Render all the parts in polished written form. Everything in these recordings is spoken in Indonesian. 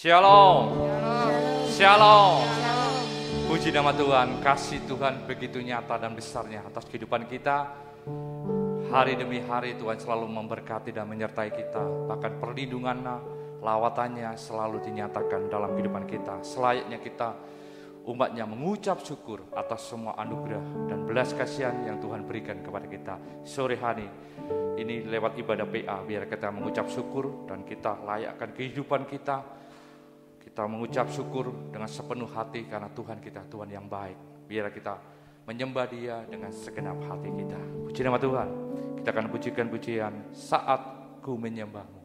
Shalom. Shalom. Puji nama Tuhan, kasih Tuhan begitu nyata dan besarnya atas kehidupan kita. Hari demi hari Tuhan selalu memberkati dan menyertai kita. Bahkan perlindungannya, lawatannya selalu dinyatakan dalam kehidupan kita. Selayaknya kita umatnya mengucap syukur atas semua anugerah dan belas kasihan yang Tuhan berikan kepada kita. Sore hari ini lewat ibadah PA, biar kita mengucap syukur dan kita layakkan kehidupan kita. Kita mengucap syukur dengan sepenuh hati karena Tuhan kita Tuhan yang baik. Biar kita menyembah Dia dengan segenap hati kita. Puji nama Tuhan. Kita akan pujikan pujian Saat Ku Menyembah-Mu.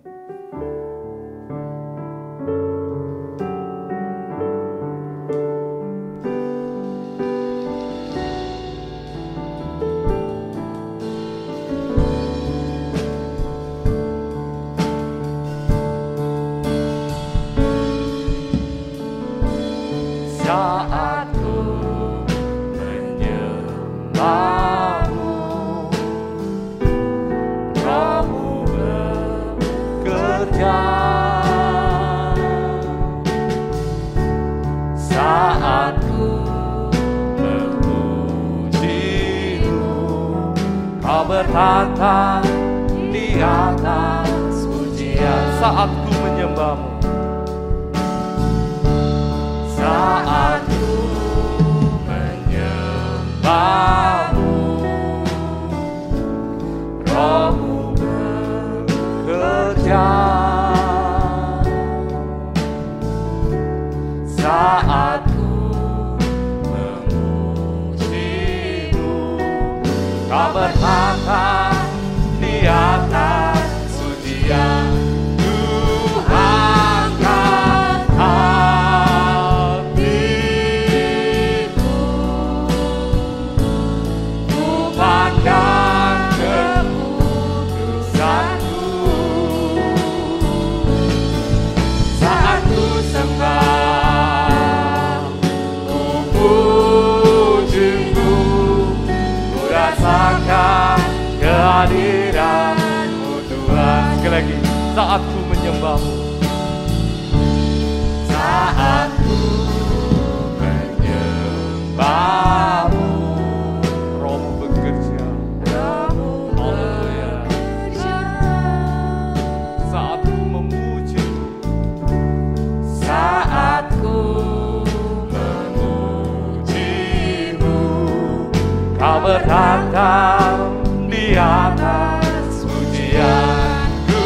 Bertata di atas pujian. Saat ku menyembah-Mu, saat ku menyembah-Mu, Roh-Mu bekerja. Saat ku memuji-Mu, Kau bertata di atas pujian. Ku angkat hatiku, ku pandang kekudusan-Mu. Saat ku sembah, ku puji-Mu, ku rasakan kehadiran-Mu Tuhan. sekali lagi, saat ku menyembah-Mu, saat ku menyembah-Mu, Roh-Mu bekerja. Haleluya. Saat ku memuji-Mu, saat ku memuji-Mu, Kau bertata di atas pujian. Ku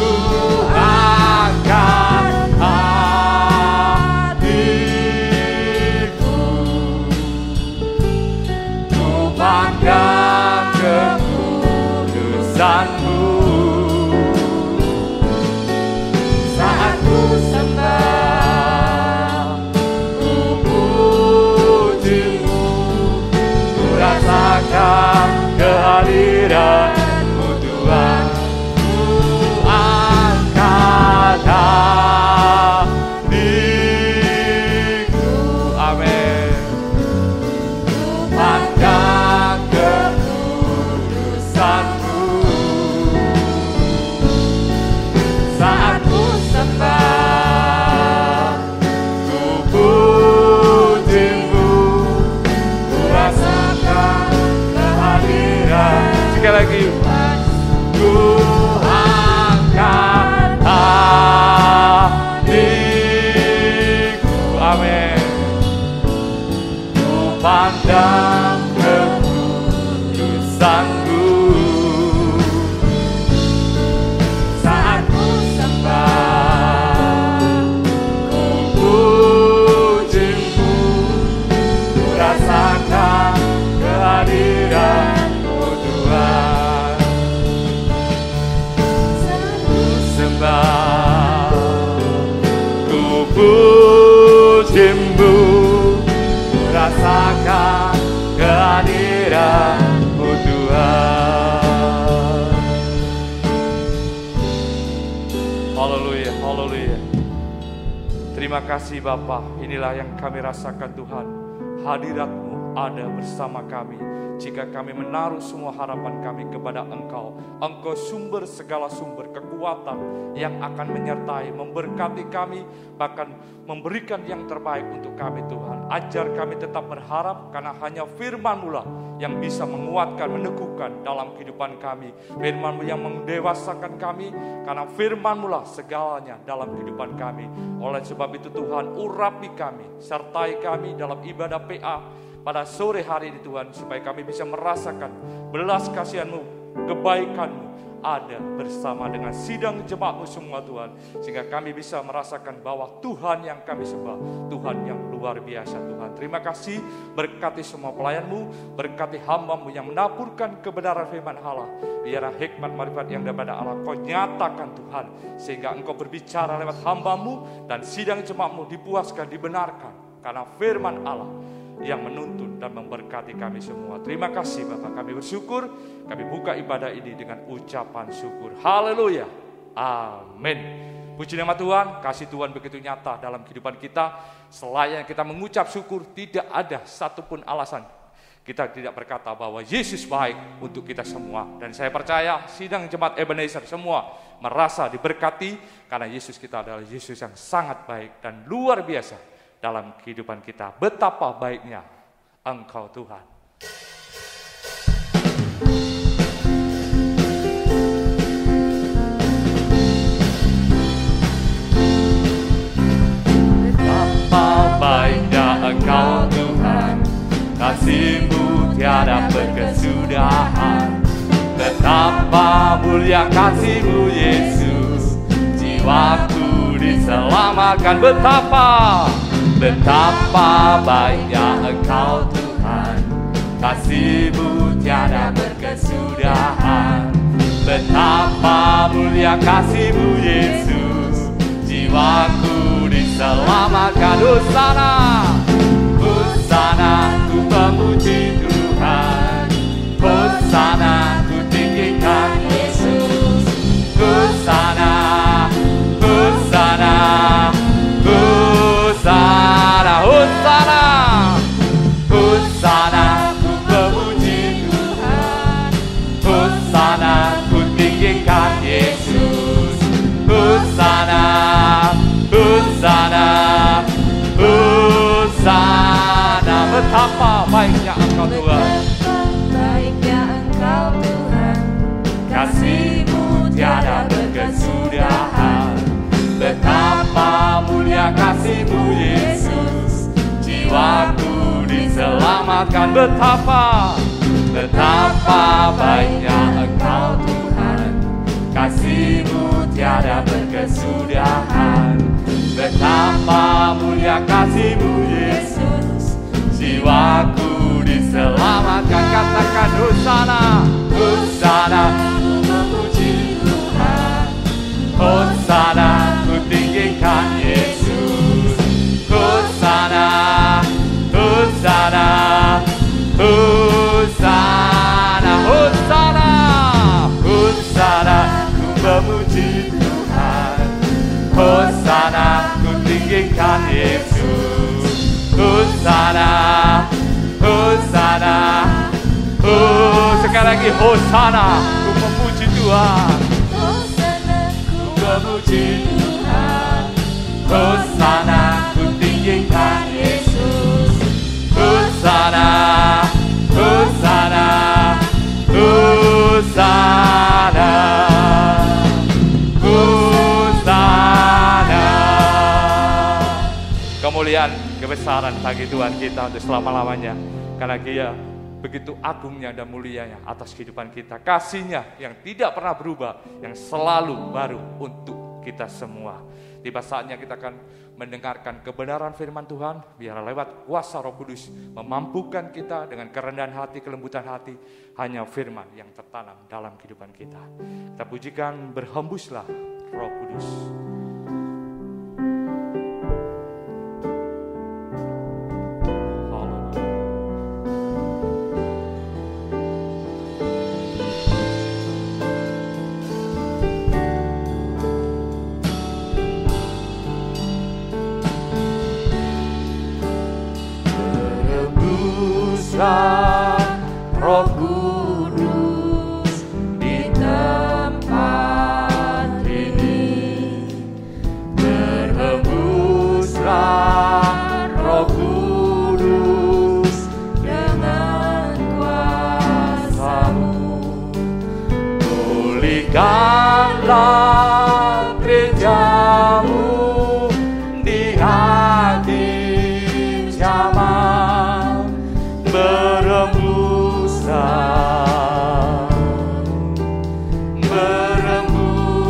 angkat hatiku, ku pandang kekudusan-Mu. Saat ku sembah, ku puji-Mu, ku rasakan kehadiran-Mu Tuhan. Ku angkat hatiku, amin. Ku pandang kekudusan-Mu. Saat ku sembah, ku puji-Mu, ku rasakan kehadiran. sekali lagi, Ku angkat hatiku, amin. Ku pandang kekudusan-Mu. Saat ku sembah, ku puji-Mu, ku rasakan kehadiran-Mu Tuhan. Ku sembah, ku puji-Mu, ku rasakan kehadiran-Mu Tuhan. haleluya, haleluya. Terima kasih Bapa, inilah yang kami rasakan Tuhan. Hadirat-Mu ada bersama kami. Jika kami menaruh semua harapan kami kepada Engkau, Engkau sumber segala sumber kekuatan yang akan menyertai, memberkati kami, bahkan memberikan yang terbaik untuk kami Tuhan. Ajar kami tetap berharap, karena hanya firman-Mu lah yang bisa menguatkan, meneguhkan dalam kehidupan kami. Firman-Mu yang mendewasakan kami, karena firman-Mu lah segalanya dalam kehidupan kami. Oleh sebab itu Tuhan, urapi kami, sertai kami dalam ibadah PA pada sore hari ini Tuhan, supaya kami bisa merasakan belas kasihan-Mu, kebaikan-Mu ada bersama dengan sidang jemaat-Mu semua Tuhan, sehingga kami bisa merasakan bahwa Tuhan yang kami sembah, Tuhan yang luar biasa Tuhan. Terima kasih, berkati semua pelayan-Mu, berkati hamba-Mu yang menaburkan kebenaran firman Allah. Biarlah hikmat marifat yang daripada Allah Kau nyatakan Tuhan, sehingga Engkau berbicara lewat hamba-Mu, dan sidang jemaat-Mu dipuaskan, dibenarkan, karena firman Allah yang menuntun dan memberkati kami semua. Terima kasih Bapak, kami bersyukur. Kami buka ibadah ini dengan ucapan syukur. Haleluya, amin. Puji nama Tuhan, kasih Tuhan begitu nyata dalam kehidupan kita. Selain kita mengucap syukur, tidak ada satupun alasan kita tidak berkata bahwa Yesus baik untuk kita semua. Dan saya percaya sidang jemaat Ebenezer semua merasa diberkati, karena Yesus kita adalah Yesus yang sangat baik dan luar biasa dalam kehidupan kita. Betapa baiknya Engkau Tuhan. Betapa baiknya Engkau Tuhan, kasih-Mu tiada berkesudahan. Betapa mulia kasih-Mu Yesus, jiwaku diselamatkan. Betapa baiknya Engkau Tuhan, kasih-Mu tiada berkesudahan. Betapa mulia kasih-Mu Yesus, jiwaku diselamatkan. Hosana, Hosana, ku memuji Tuhan. Hosana, ku tinggikan Yesus. Hosana, Hosana, Hosana, Hosana, Hosana, ku memuji Tuhan. Hosana, ku tinggikan Yesus. Hosana, Hosana, Hosana. Betapa baiknya Engkau Tuhan, baiknya Engkau Tuhan, kasih-Mu tiada berkesudahan. Betapa mulia kasih-Mu Yesus, jiwaku diselamatkan. Betapa baiknya Engkau Tuhan, kasih-Mu tiada berkesudahan. Betapa mulia kasih-Mu Yesus, jiwaku diselamatkan. Katakan Hosana, Hosana, ku memuji Tuhan. Hosana, ku tinggikan Yesus. Hosana, Hosana, Hosana, Hosana, Hosana, ku memuji Tuhan. Hosana, ku tinggikan Yesus. Hosana, Hosana, sekali lagi Hosana, ku memuji Tuhan. Memuji Tuhan. Hosana, ku tinggikan Yesus. Hosana, Hosana, Hosana, Hosana. kemuliaan, kebesaran bagi Tuhan kita untuk selama-lamanya, karena Dia begitu agungnya dan mulianya atas kehidupan kita. Kasih-Nya yang tidak pernah berubah, yang selalu baru untuk kita semua. Tiba saatnya kita akan mendengarkan kebenaran firman Tuhan. Biar lewat kuasa Roh Kudus memampukan kita dengan kerendahan hati, kelembutan hati. Hanya firman yang tertanam dalam kehidupan kita. Kita pujikan, berhembuslah Roh Kudus. berhembuslah Roh Kudus di tempat ini. Berhembuslah Roh Kudus dengan kuasa-Mu. Pulihkanlah gereja-Mu di akhir zaman. Berembuslah, berembuslah.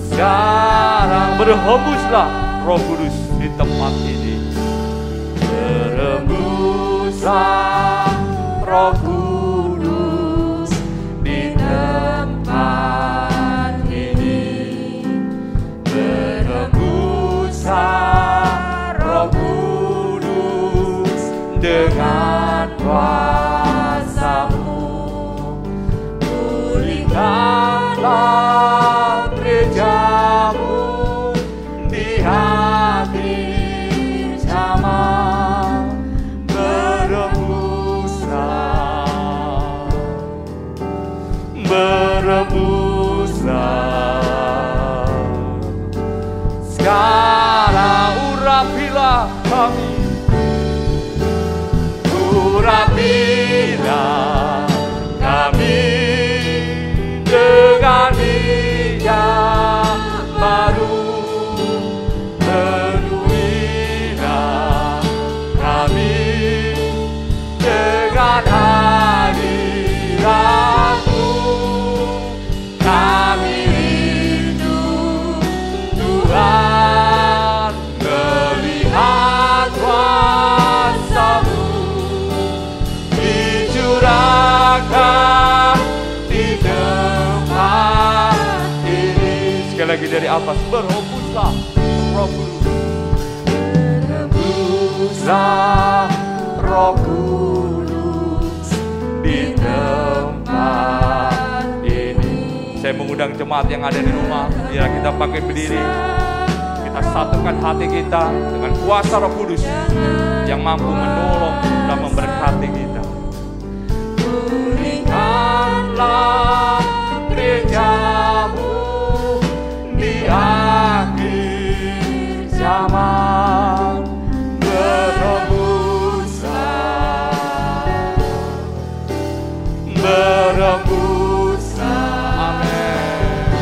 Sekarang berhembuslah Roh Kudus di tempat ini. Berembuslah Roh Kudus di tempat ini. Berembuslah Roh Kudus dengan kuasa-Mu. Pulihkanlah gereja-Mu di akhir zaman. Berembuslah, berembuslah. Sekarang urapilah kami, urapilah kami dengan minyak baru. Penuhilah kami dengan hadirat-Mu. Kami rindu Tuhan melihat kuasa-Mu dicurahkan di tempat ini. Sekali lagi dari atas, berhembuslah Roh Kudus. Berhembuslah Roh Kudus di tempat ini. Saya mengundang jemaat yang ada di rumah, biar kita pakai berdiri. Kita satukan hati kita dengan kuasa Roh Kudus yang mampu menolong dan memberkati kita. Pulihkanlah gereja-Mu di akhir zaman. Berembuslah, berembuslah. Amin.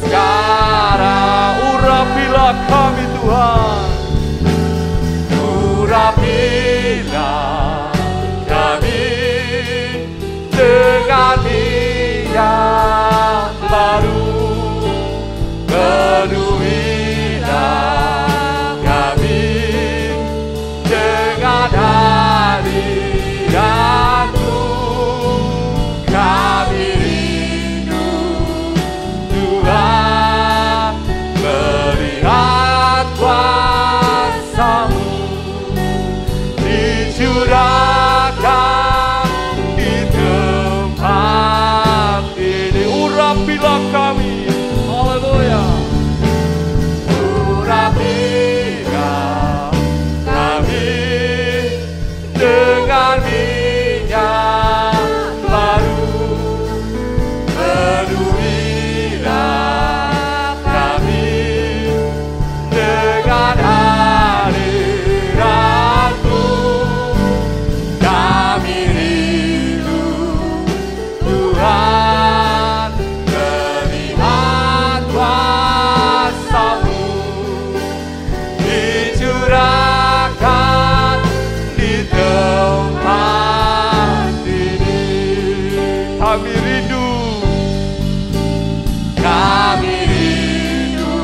Sekarang urapilah kami Tuhan, urapilah kami dengan minyak baru. Penuhilah kami dengan hadirat-Mu. Kami rindu Tuhan melihat kuasa-Mu dicurahkan di tempat ini. Urapilah kami, haleluya. Urapilah kami dengan minyak baru. Penuhilah kami dengan hadirat-Mu. Kami rindu Tuhan melihat kuasa-Mu dicurahkan di tempat ini. Kami rindu, kami rindu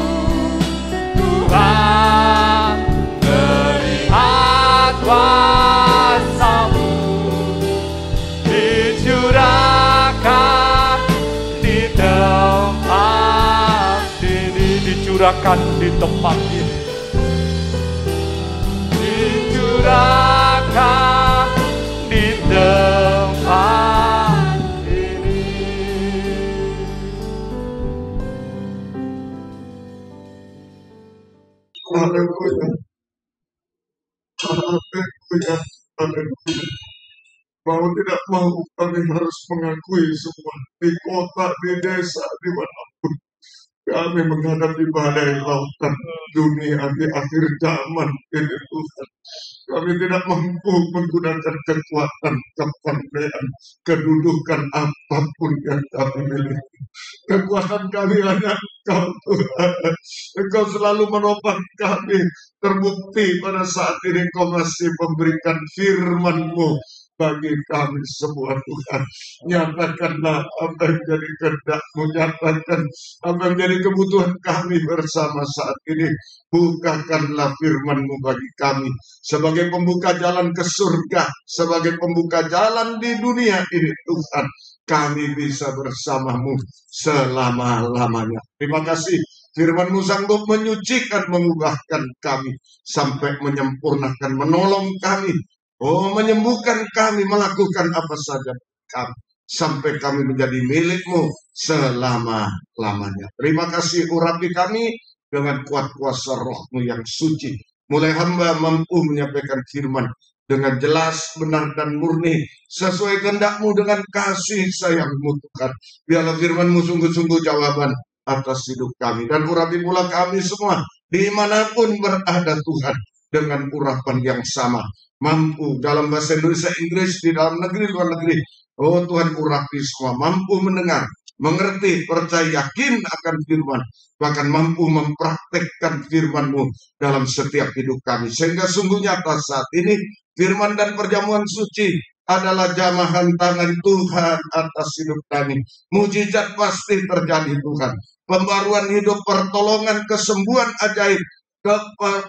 Tuhan melihat kuasa-Mu dicurahkan di tempat ini. Dicurahkan di tempat ini. Dicurahkan di tempat ini. Haleluya. Haleluya, haleluya. Mau tidak mau kami harus mengakui semua di kota, di desa, dimanapun kami menghadapi badai lautan dunia di akhir zaman ini Tuhan. Kami tidak mampu menggunakan kekuatan, kepandaian, kedudukan apapun yang kami miliki. Kekuatan kami hanya Engkau Tuhan. Engkau selalu menopang kami. Terbukti pada saat ini Engkau masih memberikan firman-Mu bagi kami semua Tuhan. Nyatakanlah apa yang jadi kehendak-Mu, nyatakan apa yang jadi kebutuhan kami bersama saat ini. Bukakanlah firman-Mu bagi kami sebagai pembuka jalan ke surga, sebagai pembuka jalan di dunia ini Tuhan. Kami bisa bersama-Mu selama-lamanya. Terima kasih. Firman-Mu sanggup menyucikan, mengubahkan kami sampai menyempurnakan, menolong kami. Oh, menyembuhkan kami, melakukan apa saja kami, sampai kami menjadi milik-Mu selama-lamanya. Terima kasih, urapi kami dengan kuat kuasa Roh-Mu yang suci. Mulai hamba mampu menyampaikan firman dengan jelas, benar, dan murni, sesuai kehendak-Mu dengan kasih sayang-Mu Tuhan. Biarlah firman-Mu sungguh-sungguh jawaban atas hidup kami. Dan urapi pula kami semua, dimanapun berada Tuhan, dengan urapan yang sama. Mampu dalam bahasa Indonesia, Inggris, di dalam negeri, luar negeri. Oh Tuhan, urapi semua, mampu mendengar, mengerti, percaya, yakin akan firman, bahkan mampu mempraktekkan firman-Mu dalam setiap hidup kami. Sehingga sungguh nyata saat ini, firman dan perjamuan suci adalah jamahan tangan Tuhan atas hidup kami. Mujizat pasti terjadi Tuhan. Pembaruan hidup, pertolongan, kesembuhan ajaib,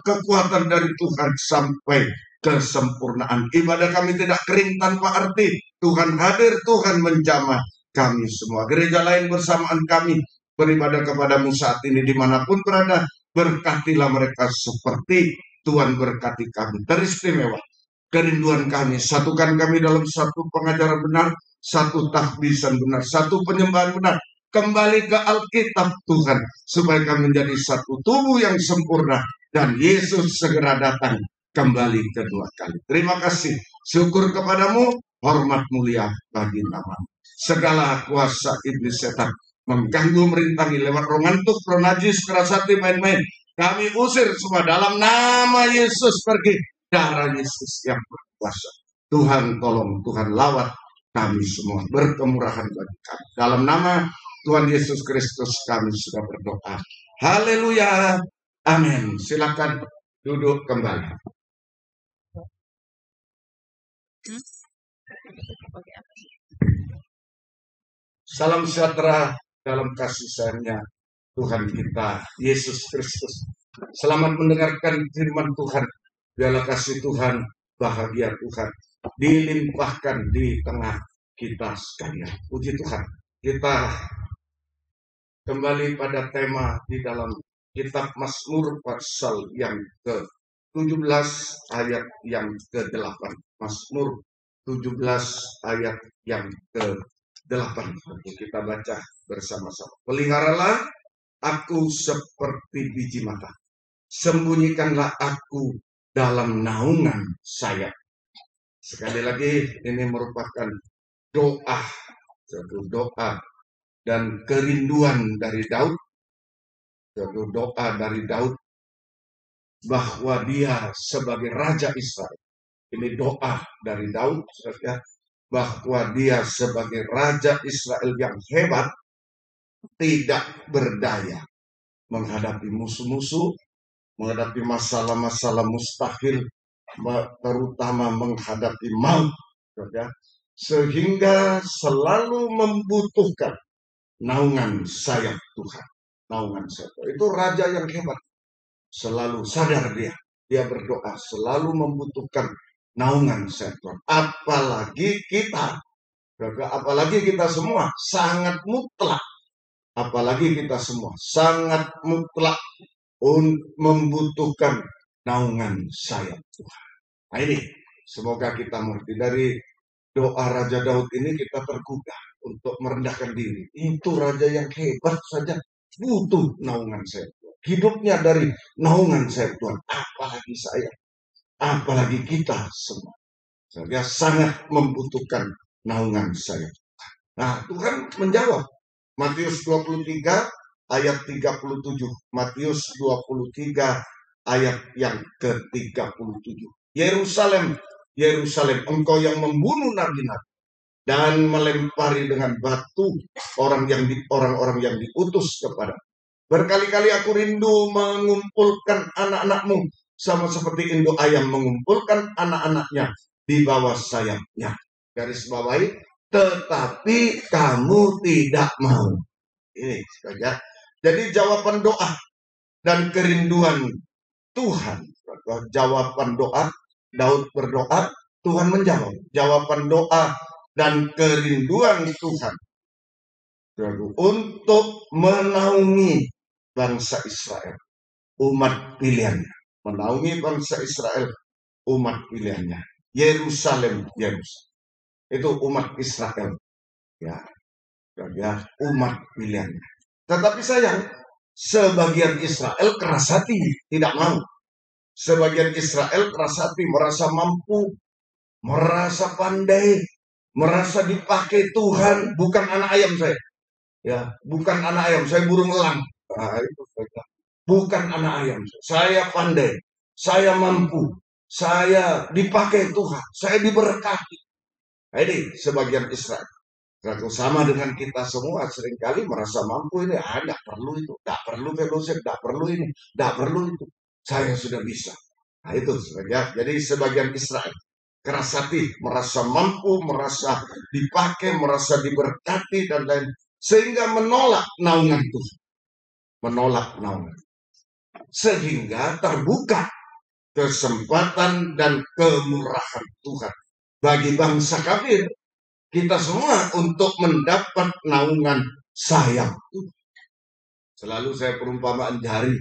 kekuatan dari Tuhan sampai kesempurnaan. Ibadah kami tidak kering tanpa arti. Tuhan hadir, Tuhan menjamah kami semua. Gereja lain bersamaan kami beribadah kepadamu saat ini dimanapun berada. Berkatilah mereka seperti Tuhan berkati kami. Teristimewa kerinduan kami. Satukan kami dalam satu pengajaran benar, satu tahbisan benar, satu penyembahan benar. Kembali ke Alkitab Tuhan, supaya kami menjadi satu tubuh yang sempurna. Dan Yesus segera datang kembali kedua kali. Terima kasih. Syukur kepadamu, hormat mulia bagi nama-Mu. Segala kuasa iblis setan mengganggu, merintangi lewat roh ngantuk, roh najis, keras hati, main-main. Kami usir semua dalam nama Yesus, pergi. Darah Yesus yang berkuasa. Tuhan tolong, Tuhan lawat kami semua. Berkemurahan bagi kami. Dalam nama Tuhan Yesus Kristus kami sudah berdoa. Haleluya. Amin. Silakan duduk kembali. Salam sejahtera dalam kasih sayangnya Tuhan kita Yesus Kristus. Selamat mendengarkan firman Tuhan. Biarlah kasih Tuhan, bahagia Tuhan dilimpahkan di tengah kita sekalian. Puji Tuhan. Kita kembali pada tema di dalam kitab Mazmur pasal yang ke-17 ayat yang ke-8. Mazmur 17 ayat yang ke-8. Kita baca bersama-sama. Peliharalah aku seperti biji mata. Sembunyikanlah aku dalam naungan sayap. Sekali lagi, ini merupakan doa, satu doa dan kerinduan dari Daud, satu doa dari Daud bahwa dia sebagai Raja Israel. Ini doa dari Daud, bahwa dia sebagai Raja Israel yang hebat, tidak berdaya menghadapi musuh-musuh, menghadapi masalah-masalah mustahil, terutama menghadapi maut, sehingga selalu membutuhkan naungan sayap Tuhan. Naungan sayap itu raja yang hebat, selalu sadar dia berdoa, selalu membutuhkan naungan sayap Tuhan. Apalagi kita semua sangat mutlak, apalagi kita semua sangat mutlak membutuhkan naungan sayap Tuhan. Nah ini, semoga kita mengerti dari doa Raja Daud ini, kita tergugah untuk merendahkan diri. Itu raja yang hebat saja butuh naungan sayap Tuhan. Hidupnya dari naungan sayap Tuhan, apalagi saya. apalagi kita semua. Saya sangat membutuhkan naungan saya. Nah, Tuhan menjawab. Matius 23 ayat 37. Matius 23 ayat yang ke-37. Yerusalem, Yerusalem, engkau yang membunuh nabi-nabi dan melempari dengan batu orang-orang yang diutus kepada. Berkali-kali aku rindu mengumpulkan anak-anakmu sama seperti induk ayam mengumpulkan anak-anaknya di bawah sayapnya. Garis bawahi, tetapi kamu tidak mau. Ini saja. Jadi jawaban doa dan kerinduan Tuhan. Jawaban doa, Daud berdoa, Tuhan menjawab. Jawaban doa dan kerinduan Tuhan untuk menaungi bangsa Israel, umat pilihannya. Menaungi bangsa Israel, umat pilihannya. Yerusalem, Yerusalem. Itu umat Israel. Ya, umat pilihannya. Tetapi sayang, sebagian Israel keras hati, tidak mau. Sebagian Israel keras hati, merasa mampu, merasa pandai, merasa dipakai Tuhan. Bukan anak ayam saya. Ya, bukan anak ayam, saya burung elang. Nah, itu bukan anak ayam. Saya pandai, saya mampu, saya dipakai Tuhan, saya diberkati. Nah, ini sebagian Israel. Sama dengan kita semua seringkali merasa mampu ini, nggak perlu itu, nggak perlu fellowship, nggak perlu ini, nggak perlu itu. Saya sudah bisa. Nah itu sebagian. Jadi sebagian Israel keras hati, merasa mampu, merasa dipakai, merasa diberkati dan lain, sehingga menolak naungan Tuhan, menolak naungan, sehingga terbuka kesempatan dan kemurahan Tuhan bagi bangsa kafir, kita semua untuk mendapat naungan sayap Tuhan. Selalu saya perumpamaan jari.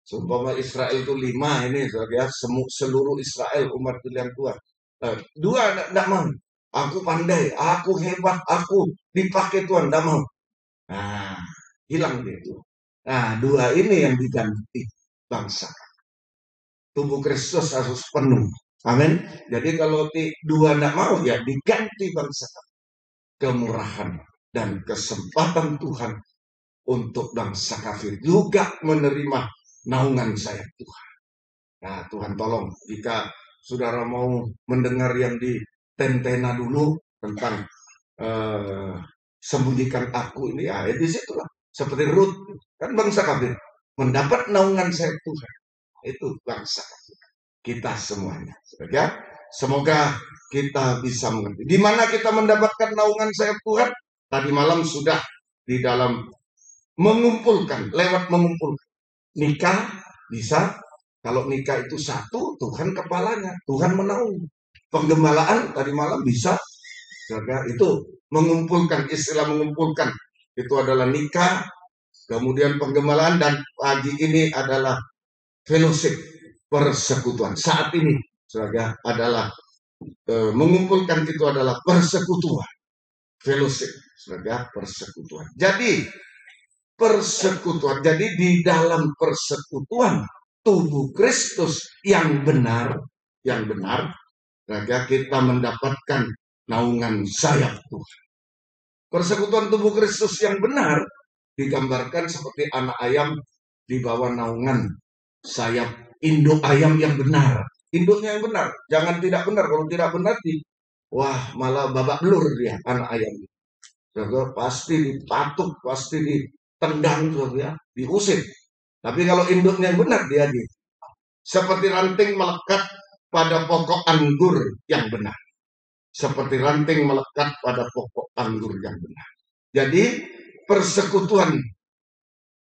Seumpama Israel itu 5 ini, ya, seluruh Israel umat pilihan Tuhan. 2 tidak mau. Aku pandai, aku hebat, aku dipakai Tuhan, tidak mau. Nah, hilang dia itu. Nah, 2 ini yang diganti bangsa. Tubuh Kristus harus penuh. Amin. Jadi kalau 2 tidak mau, ya diganti bangsa. Kemurahan dan kesempatan Tuhan untuk bangsa kafir juga menerima naungan sayap Tuhan. Nah, Tuhan tolong jika saudara mau mendengar yang di Tentena dulu tentang sembunyikan aku ini, ya di situlah. Seperti Ruth, kan bangsa kafir mendapat naungan sayap Tuhan. Itu bangsa kafir. Kita semuanya. Ya? Semoga kita bisa mengerti. Di mana kita mendapatkan naungan sayap Tuhan? Tadi malam sudah di dalam mengumpulkan, lewat mengumpulkan. Nikah bisa, kalau nikah itu satu, Tuhan kepalanya, Tuhan menaungi. Penggembalaan tadi malam bisa, itu mengumpulkan, istilah mengumpulkan itu adalah nikah, kemudian penggembalaan, dan pagi ini adalah fellowship, persekutuan. Saat ini adalah mengumpulkan, itu adalah persekutuan, fellowship, persekutuan. Jadi persekutuan. Jadi di dalam persekutuan tubuh Kristus yang benar, kita mendapatkan naungan sayap Tuhan. Persekutuan tubuh Kristus yang benar digambarkan seperti anak ayam di bawah naungan sayap induk ayam yang benar. Induknya yang benar, jangan tidak benar. Kalau tidak benar, wah malah babak belur dia anak ayam. Pasti dipatuk, pasti ditendang, ya, diusir. Tapi kalau induknya yang benar, dia seperti ranting melekat pada pokok anggur yang benar. Seperti ranting melekat pada pokok anggur yang benar. Jadi persekutuan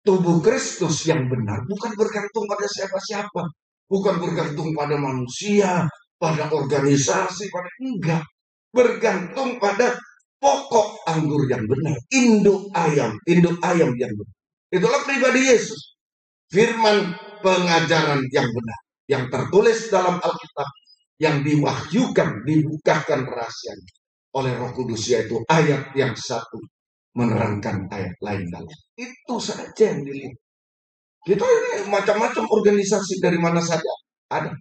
tubuh Kristus yang benar bukan bergantung pada siapa-siapa, bukan bergantung pada manusia, pada organisasi, pada enggak. Bergantung pada pokok anggur yang benar, induk ayam yang benar. Itulah pribadi Yesus. Firman pengajaran yang benar, yang tertulis dalam Alkitab, yang diwahyukan, dibukakan rahasianya oleh Roh Kudus, yaitu ayat yang satu menerangkan ayat lain dalam. Itu saja yang dilihat. Kita ini macam-macam organisasi dari mana saja ada.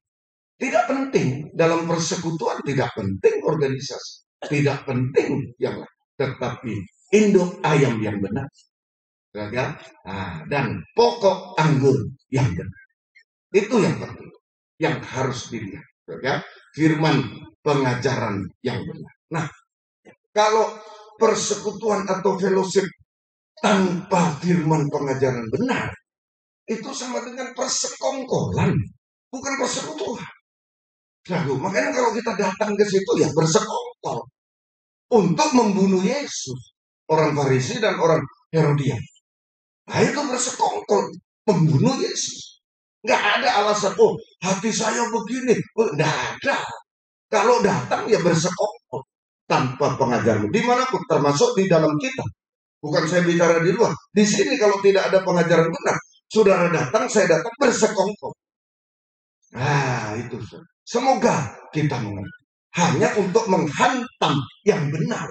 Tidak penting dalam persekutuan, tidak penting organisasi, tidak penting yang lain, tetapi induk ayam yang benar, ya, dan pokok anggur yang benar. Itu yang penting, yang harus dilihat, ya, firman pengajaran yang benar. Nah, kalau persekutuan atau fellowship tanpa firman pengajaran benar, itu sama dengan persekongkolan, bukan persekutuan. Lalu, makanya kalau kita datang ke situ ya bersekongkol untuk membunuh Yesus. Orang Farisi dan orang Herodian. Nah itu bersekongkol membunuh Yesus. Nggak ada alasan, oh hati saya begini. Oh, nggak ada. Kalau datang ya bersekongkol tanpa pengajaran. Dimanapun, termasuk di dalam kita. Bukan saya bicara di luar. Di sini kalau tidak ada pengajaran benar, saudara datang, saya datang bersekongkol. Nah itu. Semoga kita mengerti. Hanya untuk menghantam yang benar,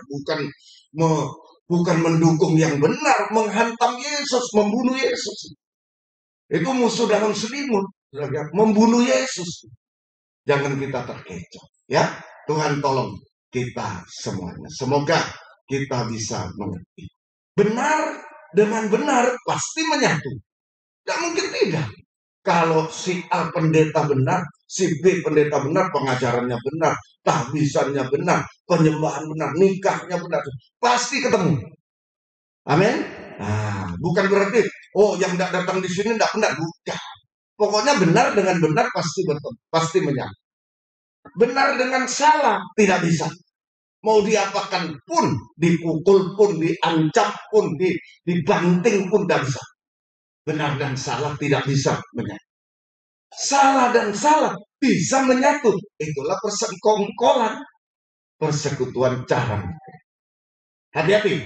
bukan mendukung yang benar, menghantam Yesus, membunuh Yesus. Itu musuh dalam selimut, membunuh Yesus. Jangan kita terkecoh, ya. Tuhan tolong kita semuanya. Semoga kita bisa mengerti. Benar dengan benar pasti menyatu. Tidak mungkin tidak. Kalau si A pendeta benar, si B pendeta benar, pengajarannya benar, tahbisannya benar, penyembahan benar, nikahnya benar, pasti ketemu. Amin. Nah, bukan berarti oh yang tidak datang di sini tidak benar, bukan. Pokoknya benar dengan benar pasti bertemu, pasti menyatu. Benar dengan salah tidak bisa. Mau diapakan pun, dipukul pun, diancam pun, dibanting pun tidak bisa. Benar dan salah tidak bisa menyatu. Salah dan salah bisa menyatu. Itulah persekongkolan, persekutuan cara. Hati-hati.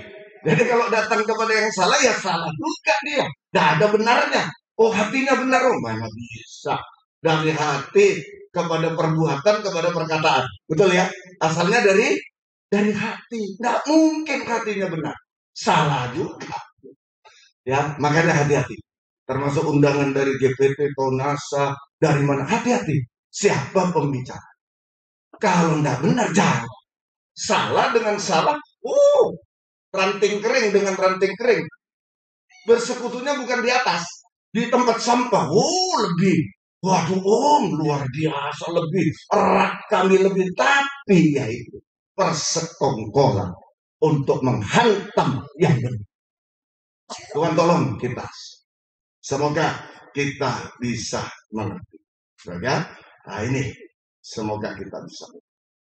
Jadi kalau datang kepada yang salah, ya salah juga dia. Tidak ada benarnya. Oh hatinya benar, oh mana bisa. Dari hati kepada perbuatan, kepada perkataan. Betul ya? Asalnya dari hati. Tidak mungkin hatinya benar. Salah juga. Ya, makanya hati-hati. Termasuk undangan dari GPT, NASA, dari mana. Hati-hati. Siapa pembicara. Kalau tidak benar, jangan. Salah dengan salah. Ranting kering dengan ranting kering. Bersekutunya bukan di atas. Di tempat sampah. Lebih. Waduh luar biasa. Lebih erat kami lebih. Tapi ya itu. Persekongkolan. Untuk menghantam yang benar. Tuhan tolong kita. Semoga kita bisa mengerti. Ya? Nah ini. Semoga kita bisa.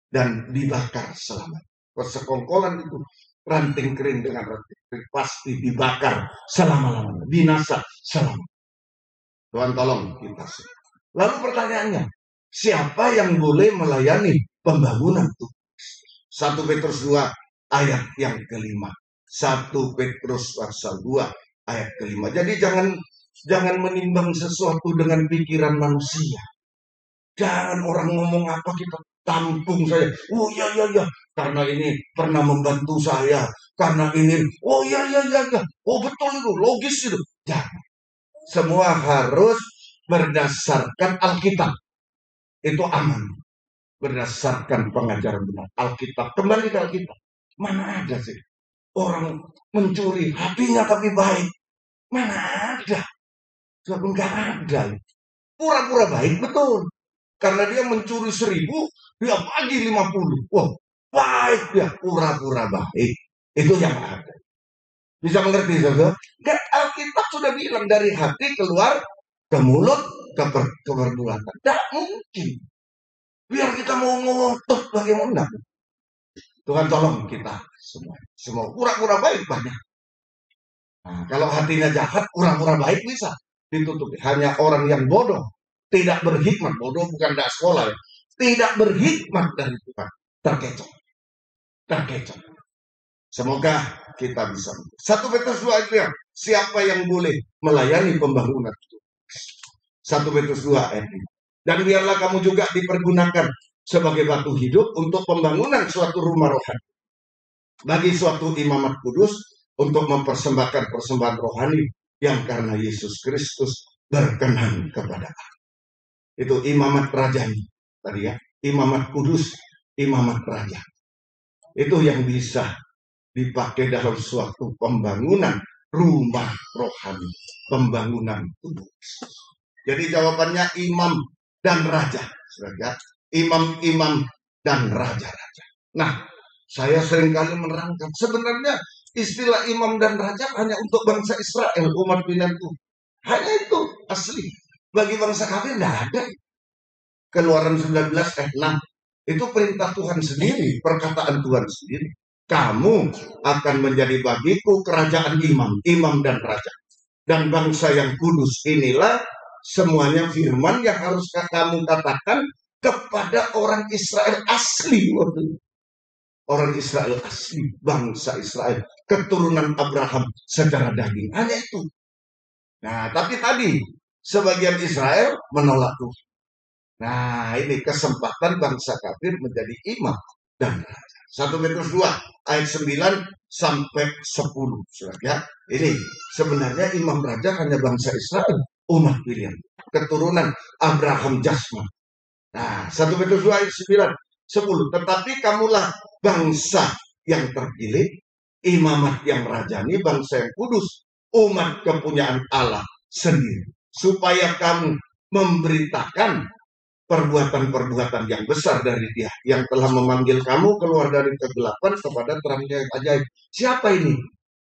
Dan dibakar selamat. Persekongkolan itu. Ranting kering dengan ranting kering. Pasti dibakar selama-lamanya. Binasa selama. Tuhan tolong kita. Lalu pertanyaannya. Siapa yang boleh melayani pembangunan itu? 1 Petrus 2 ayat yang kelima. 1 Petrus pasal 2 ayat kelima. Jadi jangan menimbang sesuatu dengan pikiran manusia. Jangan orang ngomong apa kita tampung saja. Oh ya. Karena ini pernah membantu saya. Karena ini. Oh ya. Oh betul itu. Logis itu. Jangan. Semua harus berdasarkan Alkitab. Itu aman. Berdasarkan pengajaran benar. Alkitab. Kembali ke Alkitab. Mana ada sih orang mencuri hatinya tapi baik. Mana ada. Enggak ada. Pura-pura baik betul. Karena dia mencuri 1000, dia bagi 50. Wah, baik dia. Pura-pura baik. Itu yang ada. Bisa mengerti, saudara? Alkitab sudah bilang dari hati keluar ke mulut, ke perbuatan. Tidak mungkin. Biar kita mau ngotot bagaimana. Tuhan tolong kita semua. Semua pura-pura baik banyak. Nah, kalau hatinya jahat, pura-pura baik bisa ditutupi. Hanya orang yang bodoh, tidak berhikmat. Bodoh bukan tidak sekolah ya. Tidak berhikmat dari Tuhan. Terkecoh. Semoga kita bisa. 1 Petrus 2 ayat. Siapa yang boleh melayani pembangunan itu? 1 Petrus 2 ayat. Dan biarlah kamu juga dipergunakan sebagai batu hidup untuk pembangunan suatu rumah rohani. Bagi suatu imamat kudus untuk mempersembahkan persembahan rohani yang karena Yesus Kristus berkenan kepada Allah. Itu imamat rajani. tadi ya, imamat kudus, imamat raja. Itu yang bisa dipakai dalam suatu pembangunan rumah rohani, pembangunan tubuh Kristus. Jadi jawabannya imam dan raja, saudara. Imam-imam dan raja-raja. Nah, saya seringkali menerangkan sebenarnya istilah imam dan raja hanya untuk bangsa Israel, umat pilihan Tuhan. Hanya itu asli. Bagi bangsa kafir tidak ada. Keluaran 19 ayat 6 itu perintah Tuhan sendiri, perkataan Tuhan sendiri. Kamu akan menjadi bagiku kerajaan imam, imam dan raja. Dan bangsa yang kudus inilah semuanya firman yang harus kamu katakan kepada orang Israel asli. Orang Israel asli, bangsa Israel, keturunan Abraham secara daging. Hanya itu. Nah, tapi tadi sebagian Israel menolak Tuhan. Nah, ini kesempatan bangsa kafir menjadi imam dan raja. 1 Petrus 2 ayat 9 sampai 10. Ya, ini sebenarnya imam raja hanya bangsa Israel, umat pilihan, keturunan Abraham jasmani. Nah, 1 Petrus 2 ayat 9, 10. Tetapi kamulah bangsa yang terpilih, imamat yang rajani, bangsa yang kudus, umat kepunyaan Allah sendiri. Supaya kamu memberitakan perbuatan-perbuatan yang besar dari Dia yang telah memanggil kamu keluar dari kegelapan kepada terangnya yang ajaib. Siapa ini?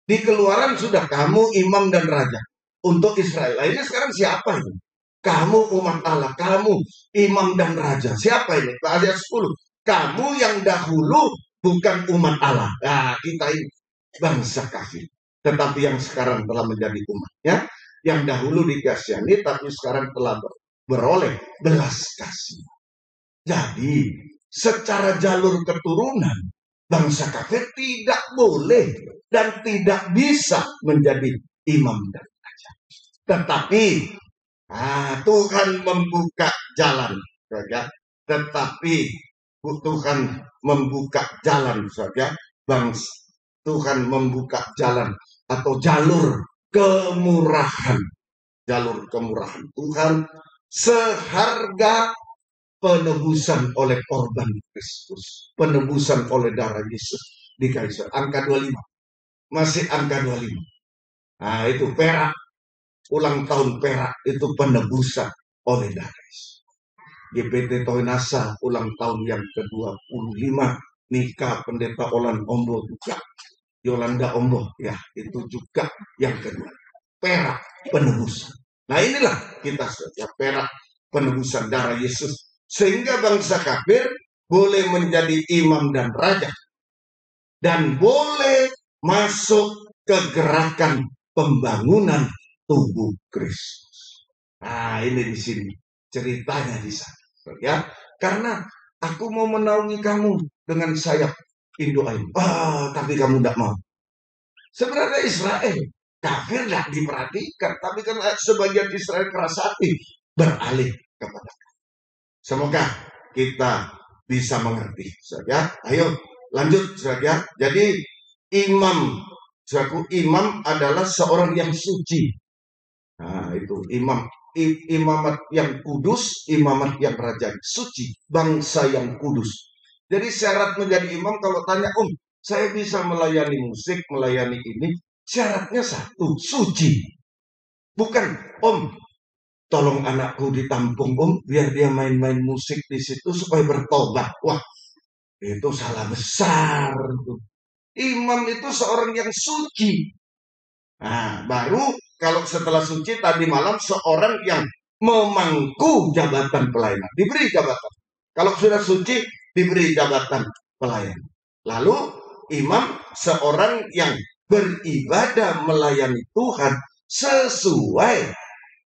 Di Keluaran sudah kamu imam dan raja untuk Israel. Nah, ini sekarang siapa ini? Kamu umat Allah, kamu imam dan raja. Siapa ini? Ayat 10. Kamu yang dahulu bukan umat Allah. Nah, kita ini bangsa kafir. Tetapi yang sekarang telah menjadi umatnya. Yang dahulu dikasihani, tapi sekarang telah beroleh belas kasih. Jadi, secara jalur keturunan, bangsa kafir tidak boleh dan tidak bisa menjadi imam dan raja. Tetapi, Tuhan membuka jalan, saja. Tetapi Tuhan membuka jalan, saja. Tuhan membuka jalan atau jalur kemurahan. Jalur kemurahan Tuhan seharga penebusan oleh korban Kristus, penebusan oleh darah Yesus di Kaisar. Angka 25, masih angka 25. Nah, itu perak, ulang tahun perak, itu penebusan oleh darah Yesus. GPT Toinasa, ulang tahun yang ke-25, nikah pendeta Olan Ombo juga, Yolanda Ombo, ya, itu juga yang kedua. Perak penebusan. Nah, inilah kita saja, perak penebusan darah Yesus. Sehingga bangsa kafir boleh menjadi imam dan raja. Dan boleh masuk ke gerakan pembangunan tubuh Kristus. Nah, ini di sini ceritanya di sana. Ya, karena aku mau menaungi kamu dengan sayap Indo-Ain. Tapi kamu tidak mau. Sebenarnya Israel kafir tidak diperhatikan, tapi kan sebagian Israel keras hati beralih kepada kami. Semoga kita bisa mengerti, saja. Ayo lanjut, saja. Jadi imam adalah seorang yang suci. Nah, itu imam, imamat yang kudus, imamat yang raja, suci, bangsa yang kudus. Jadi syarat menjadi imam, kalau tanya, saya bisa melayani musik, melayani ini. Syaratnya satu, suci. Bukan, tolong anakku ditampung, biar dia main-main musik di situ supaya bertobat. Wah, itu salah besar. Imam itu seorang yang suci. Nah, baru kalau setelah suci tadi malam seorang yang memangku jabatan pelayanan. Diberi jabatan. Kalau sudah suci, diberi jabatan pelayanan. Lalu, imam seorang yang beribadah melayani Tuhan sesuai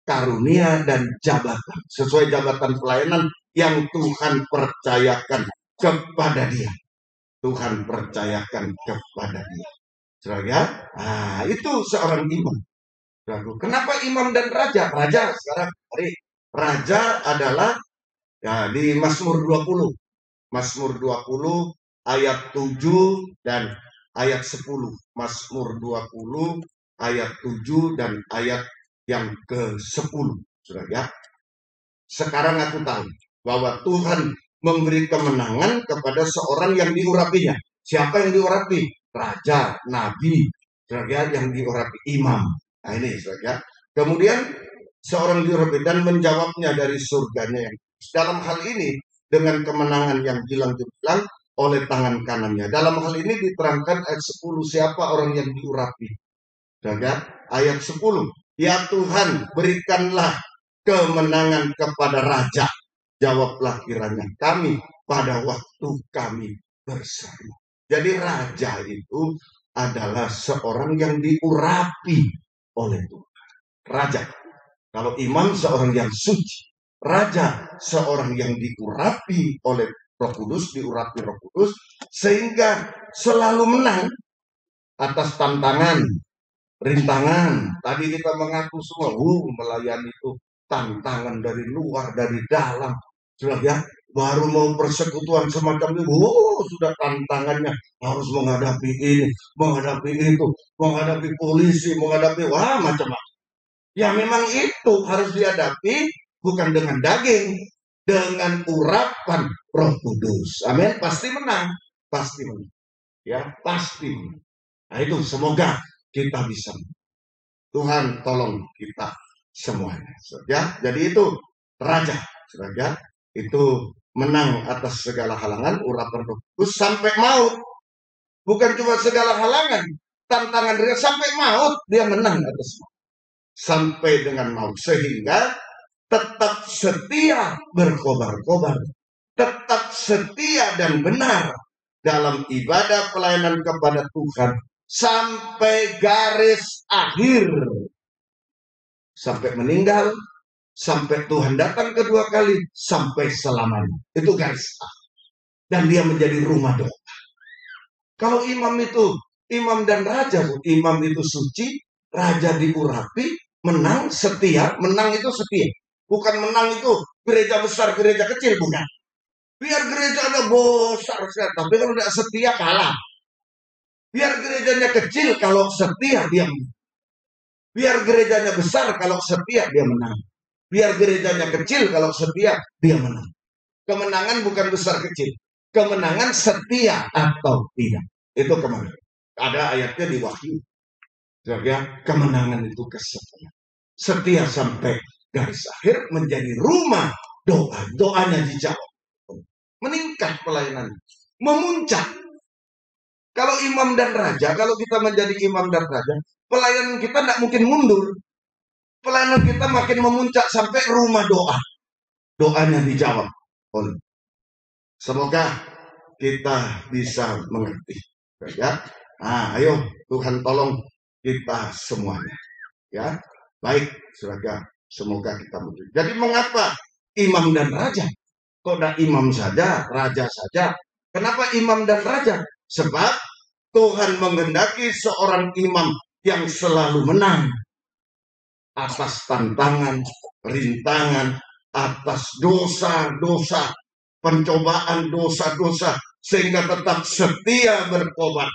karunia dan jabatan, sesuai jabatan pelayanan yang Tuhan percayakan kepada dia. Tuhan percayakan kepada dia. Saudara, itu seorang imam. Kenapa imam dan raja? Raja sekarang, raja adalah ya, di Mazmur 20. Mazmur 20 ayat 7 dan ayat 10. Mazmur 20 ayat 7 dan ayat yang ke-10. Saudara, ya. Sekarang aku tahu bahwa Tuhan memberi kemenangan kepada seorang yang diurapinya. Siapa yang diurapi? Raja, nabi, saudara, yang diurapi imam. Nah ini saudara. Kemudian seorang diurapi dan menjawabnya dari surganya. Dalam hal ini dengan kemenangan yang gilang gemilang oleh tangan kanannya. Dalam hal ini diterangkan ayat 10, siapa orang yang diurapi. Saudara, ayat 10. Ya Tuhan, berikanlah kemenangan kepada raja. Jawablah kiranya kami pada waktu kami bersama. Jadi raja itu adalah seorang yang diurapi oleh Tuhan. Raja. Kalau imam seorang yang suci. Raja seorang yang diurapi oleh Roh Kudus, diurapi Roh Kudus, sehingga selalu menang atas tantangan, rintangan. Tadi kita mengaku semua, melayani itu tantangan dari luar, dari dalam. Sudah ya, baru mau persekutuan semacam itu, sudah tantangannya harus menghadapi ini, menghadapi itu, menghadapi polisi, menghadapi macam-macam. Ya memang itu harus dihadapi, bukan dengan daging, dengan urapan Roh Kudus. Amin. Pasti menang, pasti menang. Ya, pasti menang. Nah itu semoga kita bisa. Tuhan tolong kita semuanya. Ya, jadi itu raja, saudara. Itu menang atas segala halangan, urapan Roh Kudus sampai maut. Bukan cuma segala halangan, tantangan dia sampai maut, dia menang atas maut. Sampai dengan maut, sehingga tetap setia berkobar-kobar, tetap setia dan benar dalam ibadah pelayanan kepada Tuhan sampai garis akhir, sampai meninggal, sampai Tuhan datang kedua kali, sampai selamanya. Itu garis akhir. Dan dia menjadi rumah doa. Kalau imam itu, imam dan raja, imam itu suci, raja diurapi, menang, setia. Menang itu setia. Bukan menang itu gereja besar, gereja kecil, bukan. Biar gerejanya besar, tapi kalau tidak setia kalah. Biar gerejanya kecil, kalau setia dia menang. Biar gerejanya besar, kalau setia dia menang. Biar gerejanya kecil, kalau setia dia menang. Kemenangan bukan besar kecil. Kemenangan setia atau tidak. Itu kemenangan. Ada ayatnya di Wahyu. Jadi kemenangan itu kesetiaan. Setia sampai garis akhir menjadi rumah doa. Doanya dijawab. Meningkat pelayanan. Memuncak. Kalau imam dan raja, kalau kita menjadi imam dan raja, pelayanan kita tidak mungkin mundur. Pelayanan kita makin memuncak sampai rumah doa. Doanya dijawab. Semoga kita bisa mengerti. Ya. Nah, ayo Tuhan tolong kita semuanya. Ya, baik, saudara. Semoga kita mengerti. Jadi mengapa imam dan raja? Kok tidak imam saja, raja saja? Kenapa imam dan raja? Sebab Tuhan menghendaki seorang imam yang selalu menang atas tantangan, rintangan, atas dosa-dosa, pencobaan dosa-dosa, sehingga tetap setia bertobat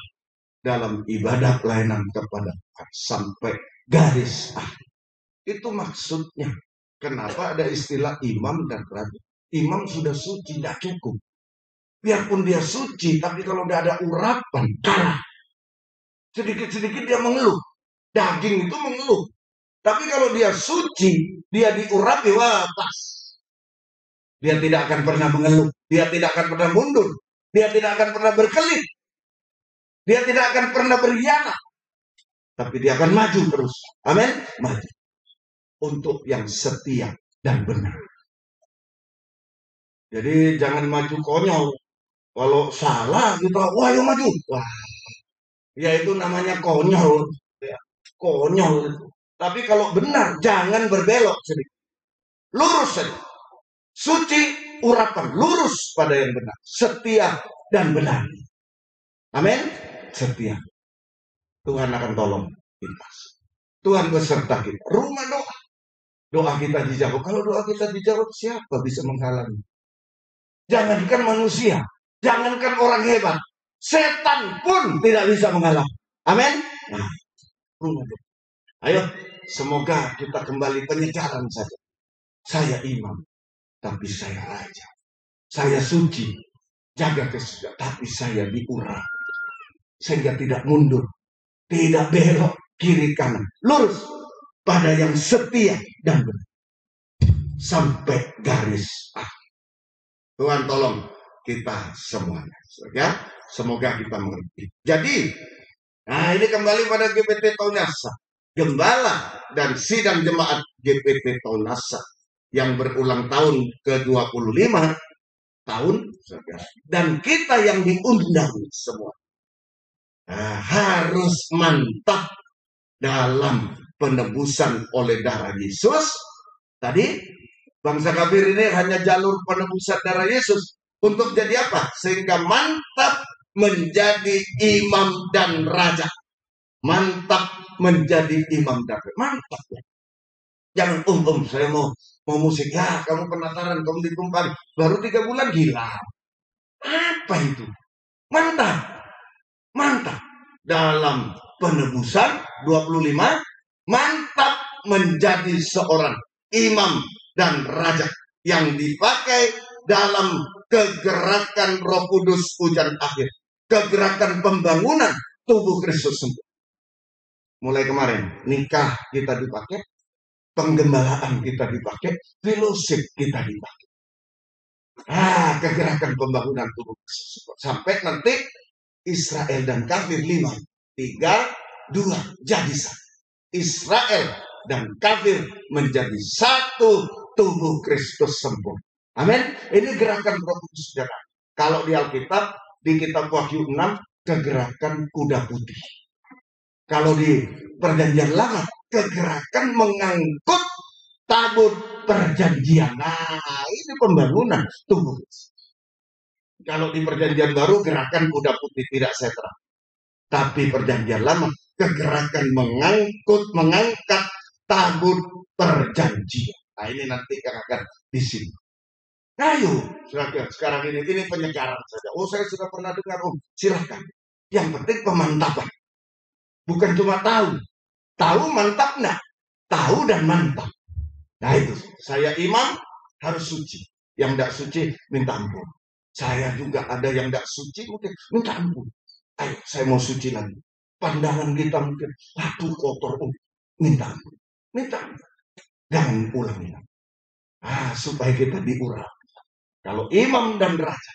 dalam ibadah pelayanan kepada Tuhan sampai garis akhir. Itu maksudnya. Kenapa ada istilah imam dan raja? Imam sudah suci, tidak cukup. Biarpun dia suci, tapi kalau tidak ada urapan, kalah. Sedikit-sedikit dia mengeluh. Daging itu mengeluh. Tapi kalau dia suci, dia diurapi, pas. Dia tidak akan pernah mengeluh. Dia tidak akan pernah mundur. Dia tidak akan pernah berkelit. Dia tidak akan pernah berkhianat. Tapi dia akan maju terus. Amin. Maju. Untuk yang setia dan benar. Jadi jangan maju konyol. Kalau salah kita, yuk maju. Ya itu namanya konyol. Ya, konyol. Tapi kalau benar, jangan berbelok sedikit. Lurus saja. Suci, urapan. Lurus pada yang benar. Setia dan benar. Amin. Setia. Tuhan akan tolong kita. Tuhan beserta kita. Rumah doa. Doa kita dijawab. Kalau doa kita dijawab, siapa bisa menghalangi? Jangankan manusia. Jangankan orang hebat. Setan pun tidak bisa menghalangi. Amin. Nah, rumah doa. Ayo, semoga kita kembali penyegaran saja. Saya imam, tapi saya raja. Saya suci, jaga kesucian, tapi saya diurai sehingga tidak mundur, tidak belok kiri kanan, lurus pada yang setia dan benar sampai garis akhir. Tuhan tolong kita semuanya, ya. Semoga kita mengerti. Jadi, nah ini kembali pada GPT Taunasa, Gembala dan Sidang Jemaat GPT Taunasa yang berulang tahun ke-25 tahun, dan kita yang diundang semua harus mantap dalam penebusan oleh darah Yesus. Tadi bangsa kafir ini hanya jalur penebusan darah Yesus untuk jadi apa? Sehingga mantap menjadi imam dan raja. Mantap menjadi imam dan raja. Mantap ya. Jangan saya mau musik. Ya kamu penataran, kamu ditumpang. Baru 3 bulan gila. Apa itu? Mantap. Mantap. Dalam penebusan 25. Mantap menjadi seorang imam dan raja yang dipakai dalam kegerakan Roh Kudus hujan akhir, kegerakan pembangunan tubuh Kristus sempurna. Mulai kemarin nikah kita dipakai, penggembalaan kita dipakai, fellowship kita dipakai. Kegerakan pembangunan tubuh Kristus sempurna. Sampai nanti Israel dan kafir 5, 3, 2 jadi satu. Israel dan kafir menjadi satu tubuh Kristus sempurna. Amin. Ini gerakan Roh Kudus, saudara. Kalau di Alkitab, di kitab Wahyu 6, kegerakan kuda putih. Kalau di Perjanjian Lama, kegerakan mengangkut tabut perjanjian. Nah, ini pembangunan tubuh. Kalau di Perjanjian Baru, gerakan kuda putih tidak setra. Tapi Perjanjian Lama, kegerakan mengangkat tabut perjanjian. Nah, ini nanti yang akan disinggung. Ayo, sekarang ini penyegaran saja. Saya sudah pernah dengar, silakan. Yang penting pemantapan. Bukan cuma tahu mantap enggak, tahu dan mantap. Nah itu, saya imam harus suci. Yang enggak suci minta ampun. Saya juga ada yang enggak suci mungkin minta ampun. Ayo, saya mau suci lagi. Pandangan kita mungkin kotor, minta ampun. Minta ampun. Jangan ulangi lagi. Supaya kita diurai. Kalau imam dan raja,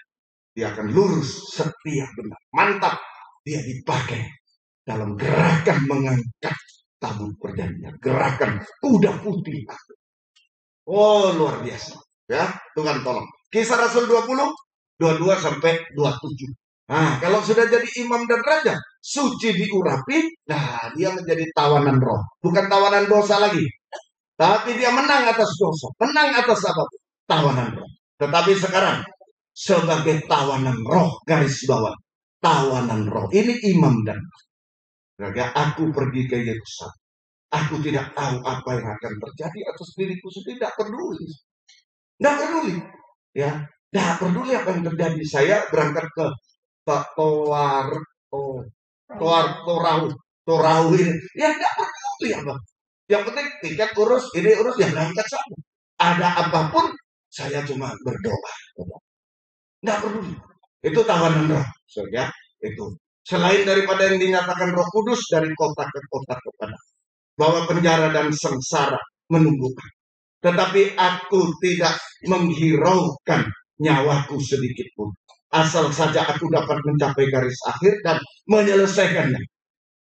dia akan lurus, setia, benar, mantap. Dia dipakai dalam gerakan mengangkat tabut perjanjian, gerakan kuda putih. Luar biasa. Ya, Tuhan tolong. Kisah Rasul 20, 22 sampai 27. Kalau sudah jadi imam dan raja, suci diurapi, dia menjadi tawanan roh. Bukan tawanan dosa lagi. Tapi dia menang atas dosa, menang atas apapun, tawanan roh. Tetapi sekarang sebagai tawanan roh, garis bawah, tawanan roh. Ini imam dan raja. Aku pergi ke Yerusalem. Aku tidak tahu apa yang akan terjadi atas diriku sendiri. Tidak peduli. Tidak peduli. Ya, tidak peduli apa yang terjadi. Saya berangkat ke Torau ini. Ya tidak peduli apa. Yang penting tiket urus, ini urus, ya berangkat saja. Ada apapun, saya cuma berdoa. Tidak peduli. Itu tawanan roh. Ya, itu. Selain daripada yang dinyatakan Roh Kudus dari kota ke kota kepada bahwa penjara dan sengsara menunggukan. Tetapi aku tidak menghiraukan nyawaku sedikit pun. Asal saja aku dapat mencapai garis akhir dan menyelesaikannya.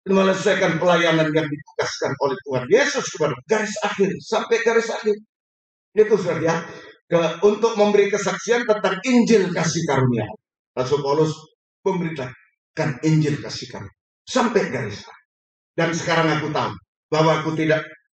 Menyelesaikan pelayanan yang ditugaskan oleh Tuhan Yesus kepada garis akhir. Sampai garis akhir. Itu saja. Untuk memberi kesaksian tentang Injil kasih karunia. Rasul Paulus memberitakan Injil kasih karunia. Sampai garis akhir. Dan sekarang aku tahu bahwa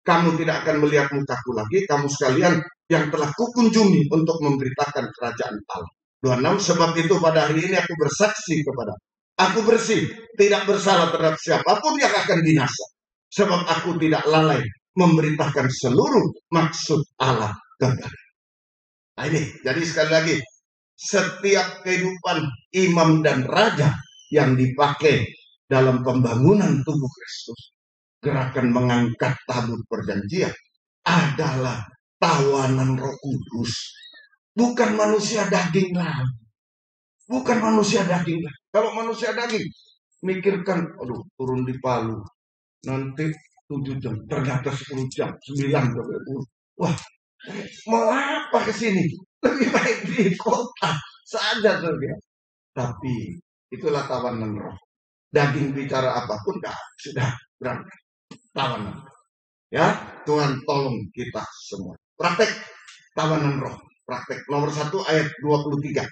kamu tidak akan melihat mukaku lagi, kamu sekalian yang telah kukunjungi untuk memberitakan kerajaan Allah. 26, sebab itu pada hari ini aku bersaksi kepada aku bersih, tidak bersalah terhadap siapapun yang akan binasa. Sebab aku tidak lalai memberitakan seluruh maksud Allah kepada. Nah ini, jadi sekali lagi, setiap kehidupan imam dan raja yang dipakai dalam pembangunan tubuh Kristus, gerakan mengangkat tabut perjanjian adalah tawanan Roh Kudus. bukan manusia daging lagi. Bukan manusia daging lagi. Kalau manusia daging, mikirkan, aduh, turun di Palu, nanti 7 jam, ternyata 10 jam, 9 jam. Wah, mau apa ke sini? Lebih baik di kota saja, saudara. Tapi itulah tawanan roh. Daging bicara apapun, sudah berangkat. Tawanan. Ya, Tuhan tolong kita semua. Praktek tawanan roh. Praktek nomor 1 ayat 23.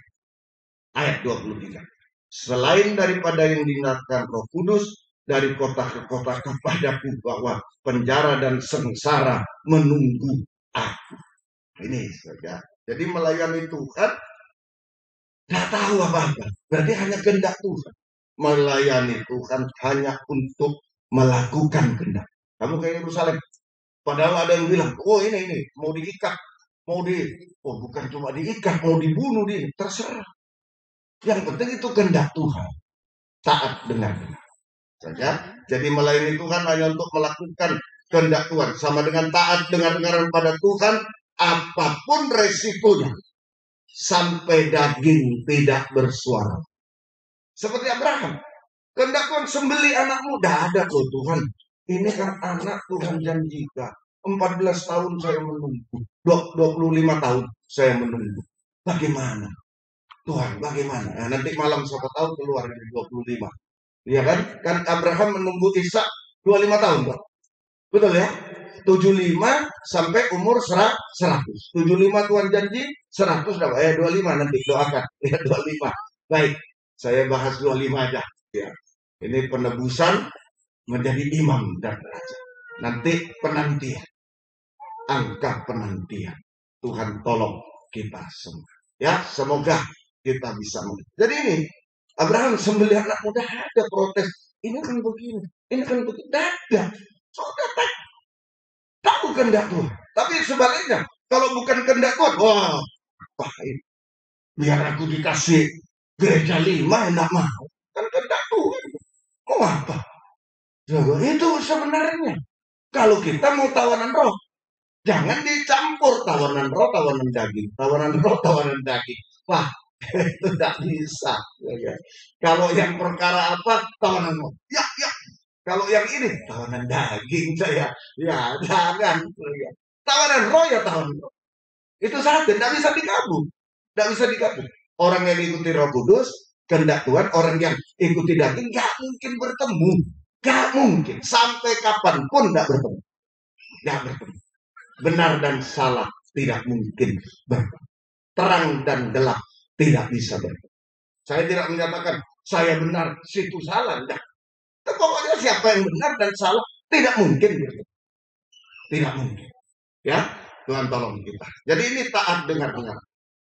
Ayat 23. Selain daripada yang dinyatakan Roh Kudus, dari kota ke kota kepadaku bahwa penjara dan sengsara menunggu aku. Ini saja. Jadi melayani Tuhan tidak tahu apa-apa. Berarti hanya kehendak Tuhan. Melayani Tuhan hanya untuk melakukan kehendak. Kamu ke Yerusalem. Padahal ada yang bilang, oh ini mau diikat, oh bukan cuma diikat, mau dibunuh dia, terserah. Yang penting itu kehendak Tuhan. Taat dengar-dengar saja. Jadi melayani Tuhan hanya untuk melakukan kehendak Tuhan. Sama dengan taat dengar-dengaran pada Tuhan, apapun resikonya. Sampai daging tidak bersuara. Seperti Abraham. Kehendak Tuhan, sembeli anakmu. Dah ada loh Tuhan. Ini kan anak Tuhan janjikan. 14 tahun saya menunggu. 25 tahun saya menunggu. Bagaimana? Tuhan, bagaimana? Nah, nanti malam siapa tahu keluar dari 25. Ya kan? Kan Abraham menunggu Ishak 25 tahun, Pak. Betul ya? 75 sampai umur 100. 75 Tuhan janji, 100 dapat. 25 nanti doakan. Ya, 25. Baik, saya bahas 25 aja. Ya. Ini penebusan menjadi imam dan raja. Nanti penantian. Angka penantian. Tuhan tolong kita semua. Ya, semoga kita bisa mengerti. Jadi ini, Abraham sembelih anak muda, ada protes. Ini kan begini, ini kan begitu. Ada. Saudara tahu kehendak Tuhan. Tapi sebaliknya, kalau bukan kehendak Tuhan, wah, pahit. Biar aku dikasih gereja 5, enak mau. Kan kehendak Tuhan. Mau apa? Itu sebenarnya. Kalau kita mau tawanan roh, jangan dicampur tawanan roh, tawanan daging. Tawanan roh, tawanan daging. Wah, itu tidak bisa. Kalau yang perkara apa, tawanan roh. Ya. Kalau yang ini, tawanan daging saya. Ya, jangan. Tawanan roh ya tawanan roh. Itu saja, tidak bisa digabung. Tidak bisa digabung. Orang yang ikuti Roh Kudus, kehendak Tuhan, orang yang ikuti daging, gak mungkin bertemu. Gak mungkin. Sampai kapanpun tidak bertemu. Gak bertemu. Benar dan salah tidak mungkin bertemu. Terang dan gelap tidak bisa bertemu. Saya tidak menyatakan, saya benar, situ salah. Enggak. Pokoknya siapa yang benar dan salah tidak mungkin. Tidak mungkin. Ya, Tuhan tolong kita. Jadi ini taat dengar-dengar.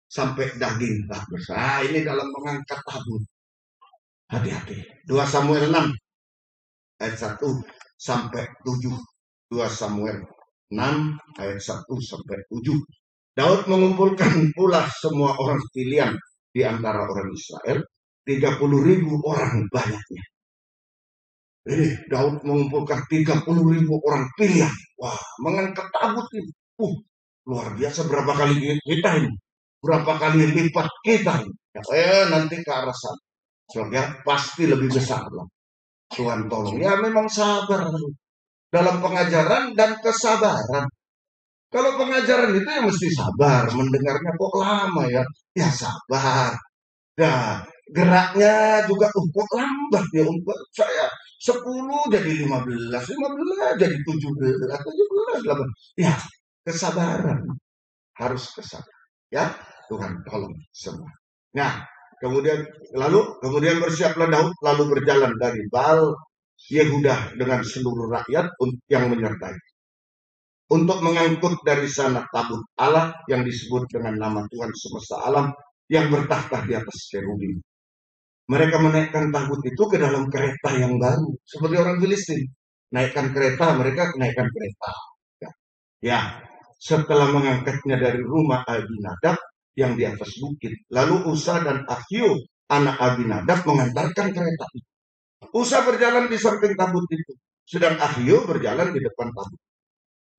Sampai daging tak besar. Ini dalam mengangkat tabut. Hati-hati. 2 Samuel 6. Ayat 1 sampai 7. 2 Samuel 6 ayat 1 sampai 7. Daud mengumpulkan pula semua orang pilihan di antara orang Israel. 30.000 orang banyaknya. Ini Daud mengumpulkan 30.000 orang pilihan. Wah, mengangkat tabut ini. Luar biasa, berapa kali kita ini. Berapa kali lipat kita ini. Nanti ke arah sana. Soalnya pasti lebih besar lah. Tuhan tolong. Ya memang sabar. Dalam pengajaran dan kesabaran. Kalau pengajaran itu ya mesti sabar. Mendengarnya kok lama ya. Ya sabar. Ya geraknya juga kok lambat ya. Saya 10 jadi 15 jadi 17, 18. Ya, kesabaran. Harus kesabaran. Ya, Tuhan tolong semua. Nah, kemudian bersiaplah Daud lalu berjalan dari Baal Yehuda dengan seluruh rakyat yang menyertai. Untuk mengangkut dari sana tabut Allah yang disebut dengan nama Tuhan semesta alam yang bertahta di atas kerubim. Mereka menaikkan tabut itu ke dalam kereta yang baru. Seperti orang Filistin. Naikkan kereta, mereka naikkan kereta. Ya, setelah mengangkatnya dari rumah Abinadab yang di atas bukit. Lalu Usa dan Ahio, anak Abinadab, mengantarkan kereta itu. Usa berjalan di samping tabut itu. Sedang Ahio berjalan di depan tabut.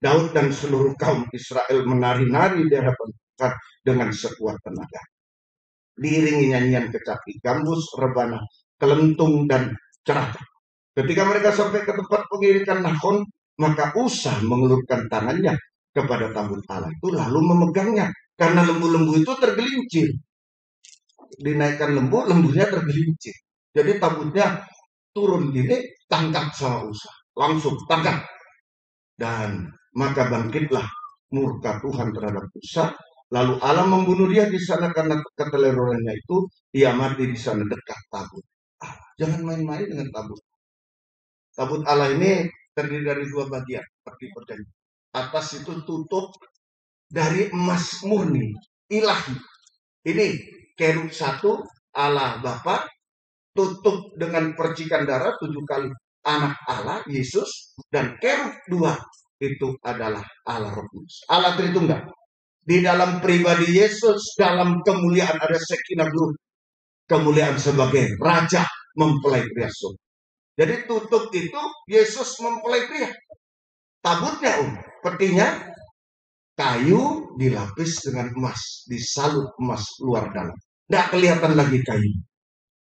Daud dan seluruh kaum Israel menari-nari di hadapan Tuhan dengan sekuat tenaga. Diiringi nyanyian kecapi, gambus, rebana, kelentung, dan cerah. Ketika mereka sampai ke tempat pengirikan Nahon, maka Usa mengulurkan tangannya kepada tabut Allah itu lalu memegangnya. Karena lembu-lembu itu tergelincir. Dinaikkan lembu, lembunya tergelincir. Jadi tabutnya turun gini, tangkap sama Usa. Langsung tangkap. Dan maka bangkitlah murka Tuhan terhadap Usa. Lalu Allah membunuh dia di sana karena keteledorannya itu. Ia mati di sana dekat tabut Allah. Jangan main-main dengan tabut. Tabut Allah ini terdiri dari dua bagian. Seperti perjanjian. Atas itu tutup dari emas murni, ilahi. Ini kerub 1, Allah Bapa, tutup dengan percikan darah 7 kali. Anak Allah, Yesus, dan kerub 2 itu adalah Allah Roh Kudus. Allah Tritunggal. Di dalam pribadi Yesus, dalam kemuliaan ada Shekinah Glory. Kemuliaan sebagai Raja mempelai pria surga. Jadi tutup itu Yesus mempelai pria. Tabutnya petinya kayu dilapis dengan emas, disalut emas luar dalam. Tidak kelihatan lagi kayu.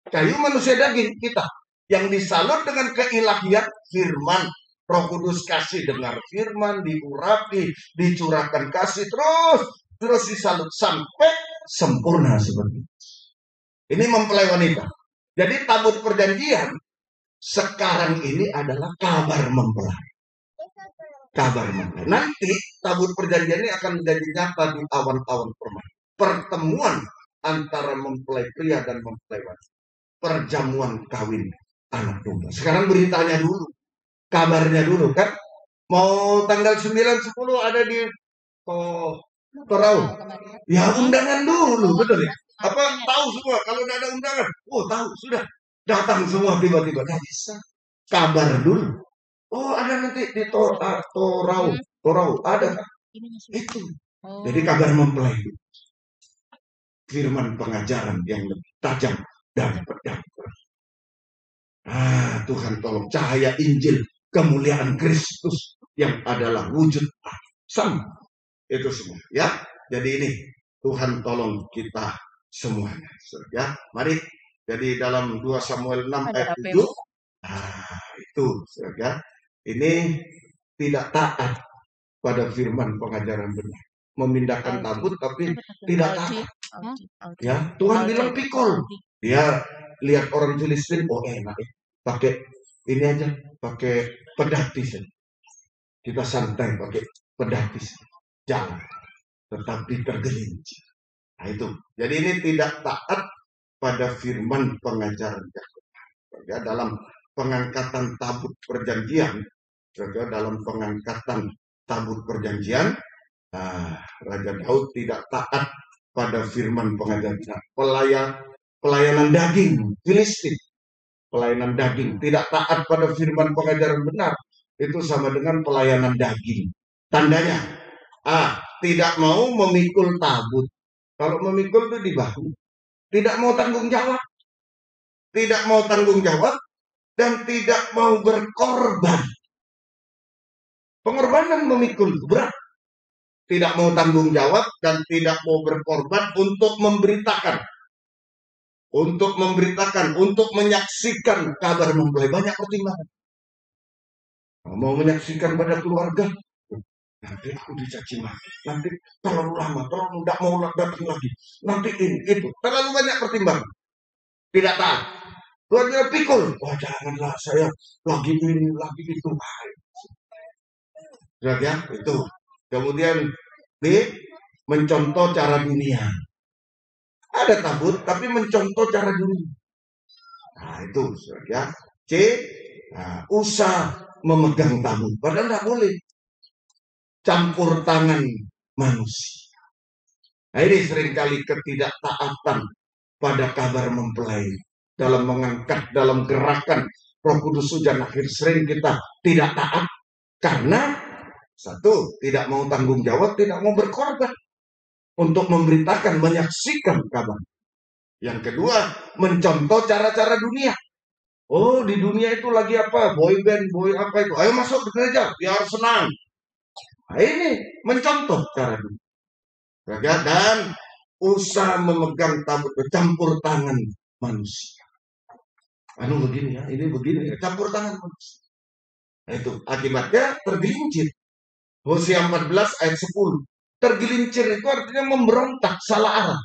Kayu manusia daging kita yang disalut dengan keilahian firman. Roh Kudus kasih dengar firman, diurapi, dicurahkan kasih terus disalut sampai sempurna seperti itu. Ini mempelai wanita. Jadi tabut perjanjian sekarang ini adalah kabar mempelai. Kabar mempelai. Nanti tabut perjanjian ini akan menjadi nyata di awan-awan permai. Pertemuan antara mempelai pria dan mempelai wanita. Perjamuan kawin anak domba. Sekarang beritanya dulu. Kabarnya dulu kan. Mau tanggal 9-10 ada di Torau. Ya undangan dulu, betul ya. Apa tahu semua kalau tidak ada undangan? Oh tahu sudah. Datang semua tiba-tiba. Tidak bisa. Kabar dulu. Oh ada nanti di Torau. Ada. Itu. Jadi kabar mempelai. Firman pengajaran yang lebih tajam dan pedang. Tuhan tolong cahaya Injil kemuliaan Kristus yang adalah wujud sama. Itu semua ya. Jadi ini Tuhan tolong kita semuanya. Ya, mari. Jadi dalam 2 Samuel 6 ayat 7 itu ya. Ini tidak taat pada firman pengajaran benar. Memindahkan tabut tapi tidak taat. Ya, Tuhan bilang pikul. Dia lihat orang Filistin, oh enak ya. Pakai ini aja, pakai pedati saja. Kita santai pakai pedati saja. Jangan. Tetapi tergelincir. Nah itu. Jadi ini tidak taat pada firman pengajaran ya, dalam pengangkatan tabut perjanjian. Ya, dalam pengangkatan tabut perjanjian, Raja Daud tidak taat pada firman pengajaran. Pelayanan daging, Filistin. Pelayanan daging. Tidak taat pada firman pengajaran benar. Itu sama dengan pelayanan daging. Tandanya, tidak mau memikul tabut. Kalau memikul itu di bahu. Tidak mau tanggung jawab. Tidak mau tanggung jawab. Dan tidak mau berkorban. Pengorbanan memikul itu berat. Tidak mau tanggung jawab dan tidak mau berkorban untuk memberitakan. Untuk memberitakan, untuk menyaksikan kabar mempelai. Banyak pertimbangan. Mau menyaksikan pada keluarga. Nanti aku dicaci maki. Nanti terlalu lama, terlalu tidak mau datang lagi. Nanti ini, itu. Terlalu banyak pertimbangan. Tidak taat. Tuhan dia pikul. Wah janganlah saya lagi ini, lagi itu. Ya, itu. Kemudian mencontoh cara dunia. Ada tabut, tapi mencontoh cara dunia. Nah itu, ya. Usa memegang tabut. Padahal tidak boleh. Campur tangan manusia. Nah ini seringkali ketidaktaatan pada kabar mempelai. Dalam mengangkat, dalam gerakan Roh Kudus hujan akhir sering kita tidak taat. Karena satu, tidak mau tanggung jawab, tidak mau berkorban untuk memberitakan, menyaksikan kabar. Yang kedua, mencontoh cara-cara dunia. Oh, di dunia itu lagi apa? Boy band, boy apa itu? Ayo masuk ke gereja, biar senang. Nah, ini mencontoh cara dunia. Dan usaha memegang tabut campur tangan manusia. Begini ya, ini begini ya, campur tangan manusia. Nah, itu akibatnya tergelincir. Hosea 14 ayat 10. Tergelincir itu artinya memberontak, salah arah.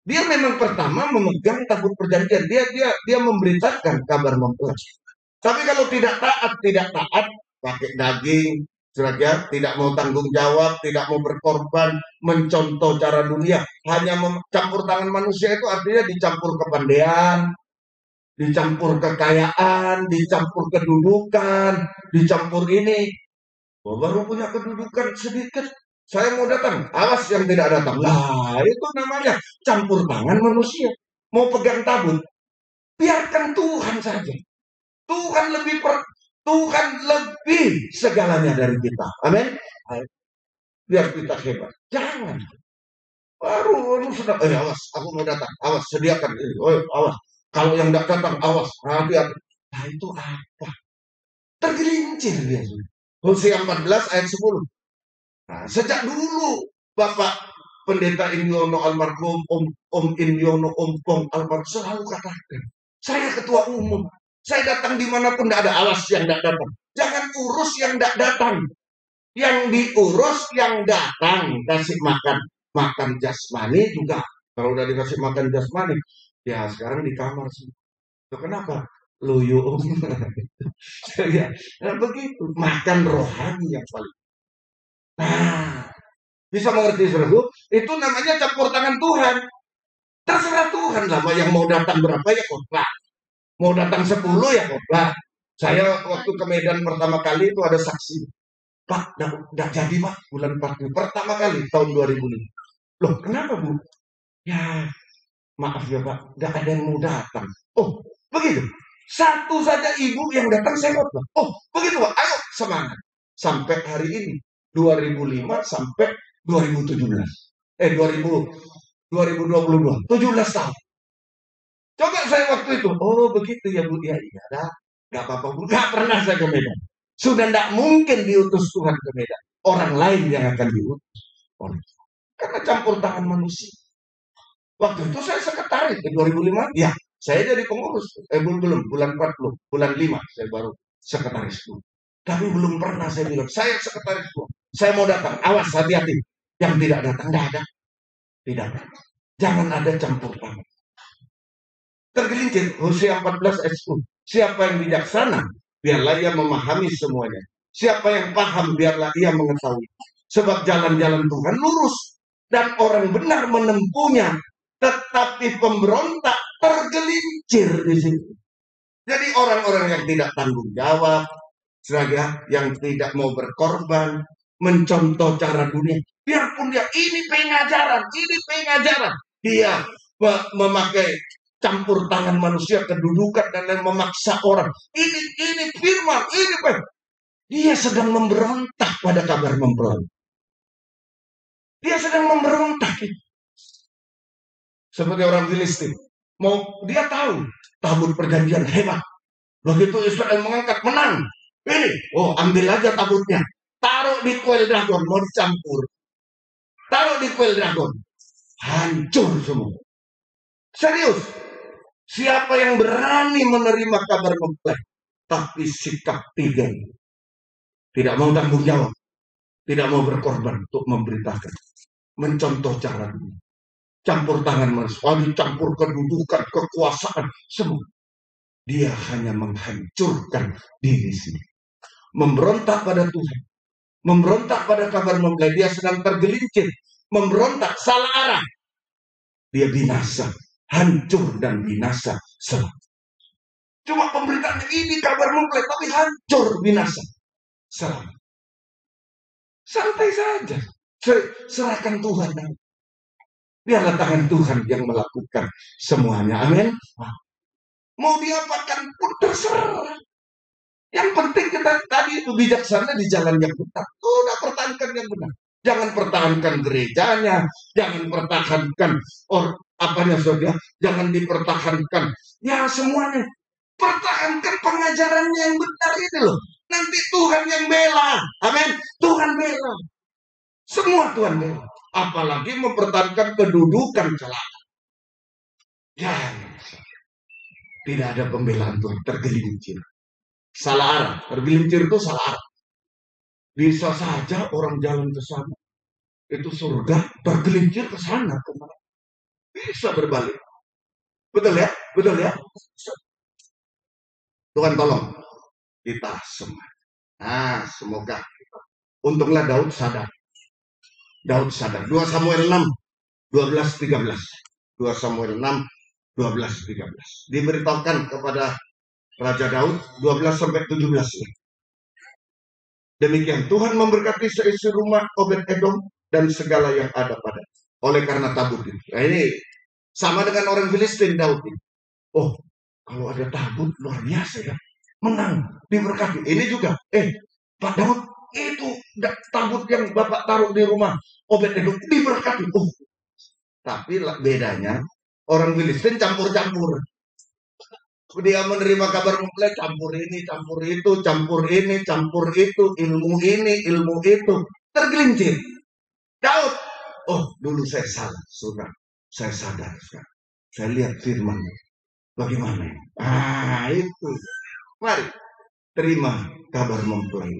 Dia memang pertama memegang tabut perjanjian. Dia memberitakan kabar mempelai. Tapi kalau tidak taat, pakai daging, tidak mau tanggung jawab, tidak mau berkorban, mencontoh cara dunia, hanya campur tangan manusia itu artinya dicampur kepandaian, dicampur kekayaan, dicampur kedudukan, dicampur ini. Baru punya kedudukan sedikit, saya mau datang, awas yang tidak datang. Lah, itu namanya campur tangan manusia. Mau pegang tabut, biarkan Tuhan saja. Tuhan lebih segalanya dari kita. Amin. Biar kita hebat. Jangan. Baru sudah, awas, aku mau datang. Awas, sediakan ini. Awas. Kalau yang tidak datang, awas. Hati-hati. Nah, itu apa? Tergelincir dia. Hosea 14 ayat 10. Nah, sejak dulu Bapak Pendeta Indiono almarhum, Om Indiono, Om Pong almarhum selalu katakan, saya ketua umum. Saya datang dimanapun tidak ada, awas yang tidak datang. Jangan urus yang tidak datang. Yang diurus yang datang. Kasih makan jasmani juga. Kalau udah dikasih makan jasmani, ya sekarang di kamar sih. Itu kenapa? Loyo. Ya, begitu. Makan rohani yang paling. Nah, bisa mengerti saudaraku? Itu namanya campur tangan Tuhan. Terserah Tuhan lah, yang mau datang berapa ya khotbah. Mau datang 10 ya khotbah. Saya waktu ke Medan pertama kali itu ada saksi. Pak, enggak jadi Pak, bulan 4 pertama kali tahun 2005. Loh, kenapa Bu? Ya, maaf ya Pak, enggak ada yang mau datang. Oh, begitu. Satu saja ibu yang datang saya khotbah. Oh, begitu Pak. Ayo semangat. Sampai hari ini 2005 sampai 2017. 2022, 17 tahun. Coba saya waktu itu, oh begitu ya Bu, ya iya dah, nggak apa-apa Bu, nggak pernah saya ke Medan. Sudah tidak mungkin diutus Tuhan ke Medan. Orang lain yang akan diutus. Karena campur tangan manusia. Waktu itu saya sekretaris, 2005, ya saya jadi pengurus. Belum, bulan 40, bulan 5 saya baru sekretaris. Tapi belum pernah saya bilang, saya sekretaris. Saya mau datang, awas hati-hati. Yang tidak datang, tidak ada. Tidak ada. Jangan ada campur tangan. Tergelincir, Hosea 14 ayat 10. Siapa yang bijaksana, biarlah ia memahami semuanya. Siapa yang paham, biarlah ia mengetahui. Sebab jalan-jalan Tuhan lurus, dan orang benar menempuhnya. Tetapi pemberontak tergelincir di situ. Jadi orang-orang yang tidak tanggung jawab, yang tidak mau berkorban, mencontoh cara dunia. Biarpun dia ini pengajaran, dia memakai campur tangan manusia, kedudukan dan lain, memaksa orang. Ini firman, ini dia sedang memberontak pada kabar mempelai. Dia sedang memberontak. Seperti orang Filistin. Dia tahu tabut perjanjian hebat. Begitu Israel mengangkat, menang. Ini, ambil aja tabutnya. Taruh di kuil dragon, mau dicampur. Taruh di kuil dragon. Hancur semua. Serius. Siapa yang berani menerima kabar mempelai, tapi sikap tidak mau tanggung jawab, tidak mau berkorban untuk memberitakan, mencontoh cara dunia, campur tangan manusia, dicampur kedudukan, kekuasaan, semua. Dia hanya menghancurkan diri sendiri, memberontak pada Tuhan, memberontak pada kabar mempelai. Dia sedang tergelincir, memberontak, salah arah. Dia binasa. Hancur dan binasa selalu. Cuma pemberitaan ini kabar mempelai, tapi hancur binasa selalu. Santai saja. Serahkan Tuhan. Biarlah tangan Tuhan yang melakukan semuanya. Amin. Mau diapakan pun terserah. Yang penting kita tadi itu bijaksana di jalan yang benar. Udah pertahankan yang benar. Jangan pertahankan gerejanya, jangan pertahankan saudara, jangan dipertahankan. Ya semuanya, pertahankan pengajarannya yang benar ini loh. Nanti Tuhan yang bela, amin. Tuhan bela, semua Tuhan bela. apalagi mempertahankan kedudukan celaka. Jangan. Tidak ada pembelaan Tuhan, tergelincir. Salah arah, tergelincir itu salah arah. Bisa saja orang jalan ke sana, itu surga, tergelincir ke sana. Bisa berbalik. Betul ya? Betul ya? Tuhan tolong kita semua. Nah, semoga. Untunglah Daud sadar. Daud sadar. 2 Samuel 6, 12, 13. 2 Samuel 6, 12, 13. Diberitahukan kepada Raja Daud 12 sampai 17. Demikian Tuhan memberkati seisi rumah Obed-Edom dan segala yang ada pada. Oleh karena tabut itu. Nah, ini sama dengan orang Filistin Daud ini. Oh, kalau ada tabut luar biasa ya. Menang, diberkati. Ini juga. Pak Daud, itu tabut yang Bapak taruh di rumah Obed-Edom diberkati. Oh, tapi bedanya orang Filistin campur-campur. Dia menerima kabar mempelai, campur ini, campur itu, campur ini, campur itu, ilmu ini, ilmu itu. Tergelincir. Daud, oh dulu saya salah, saudara. Saya sadar sekarang. Saya lihat firman. Bagaimana? Itu. Mari, terima kabar mempelai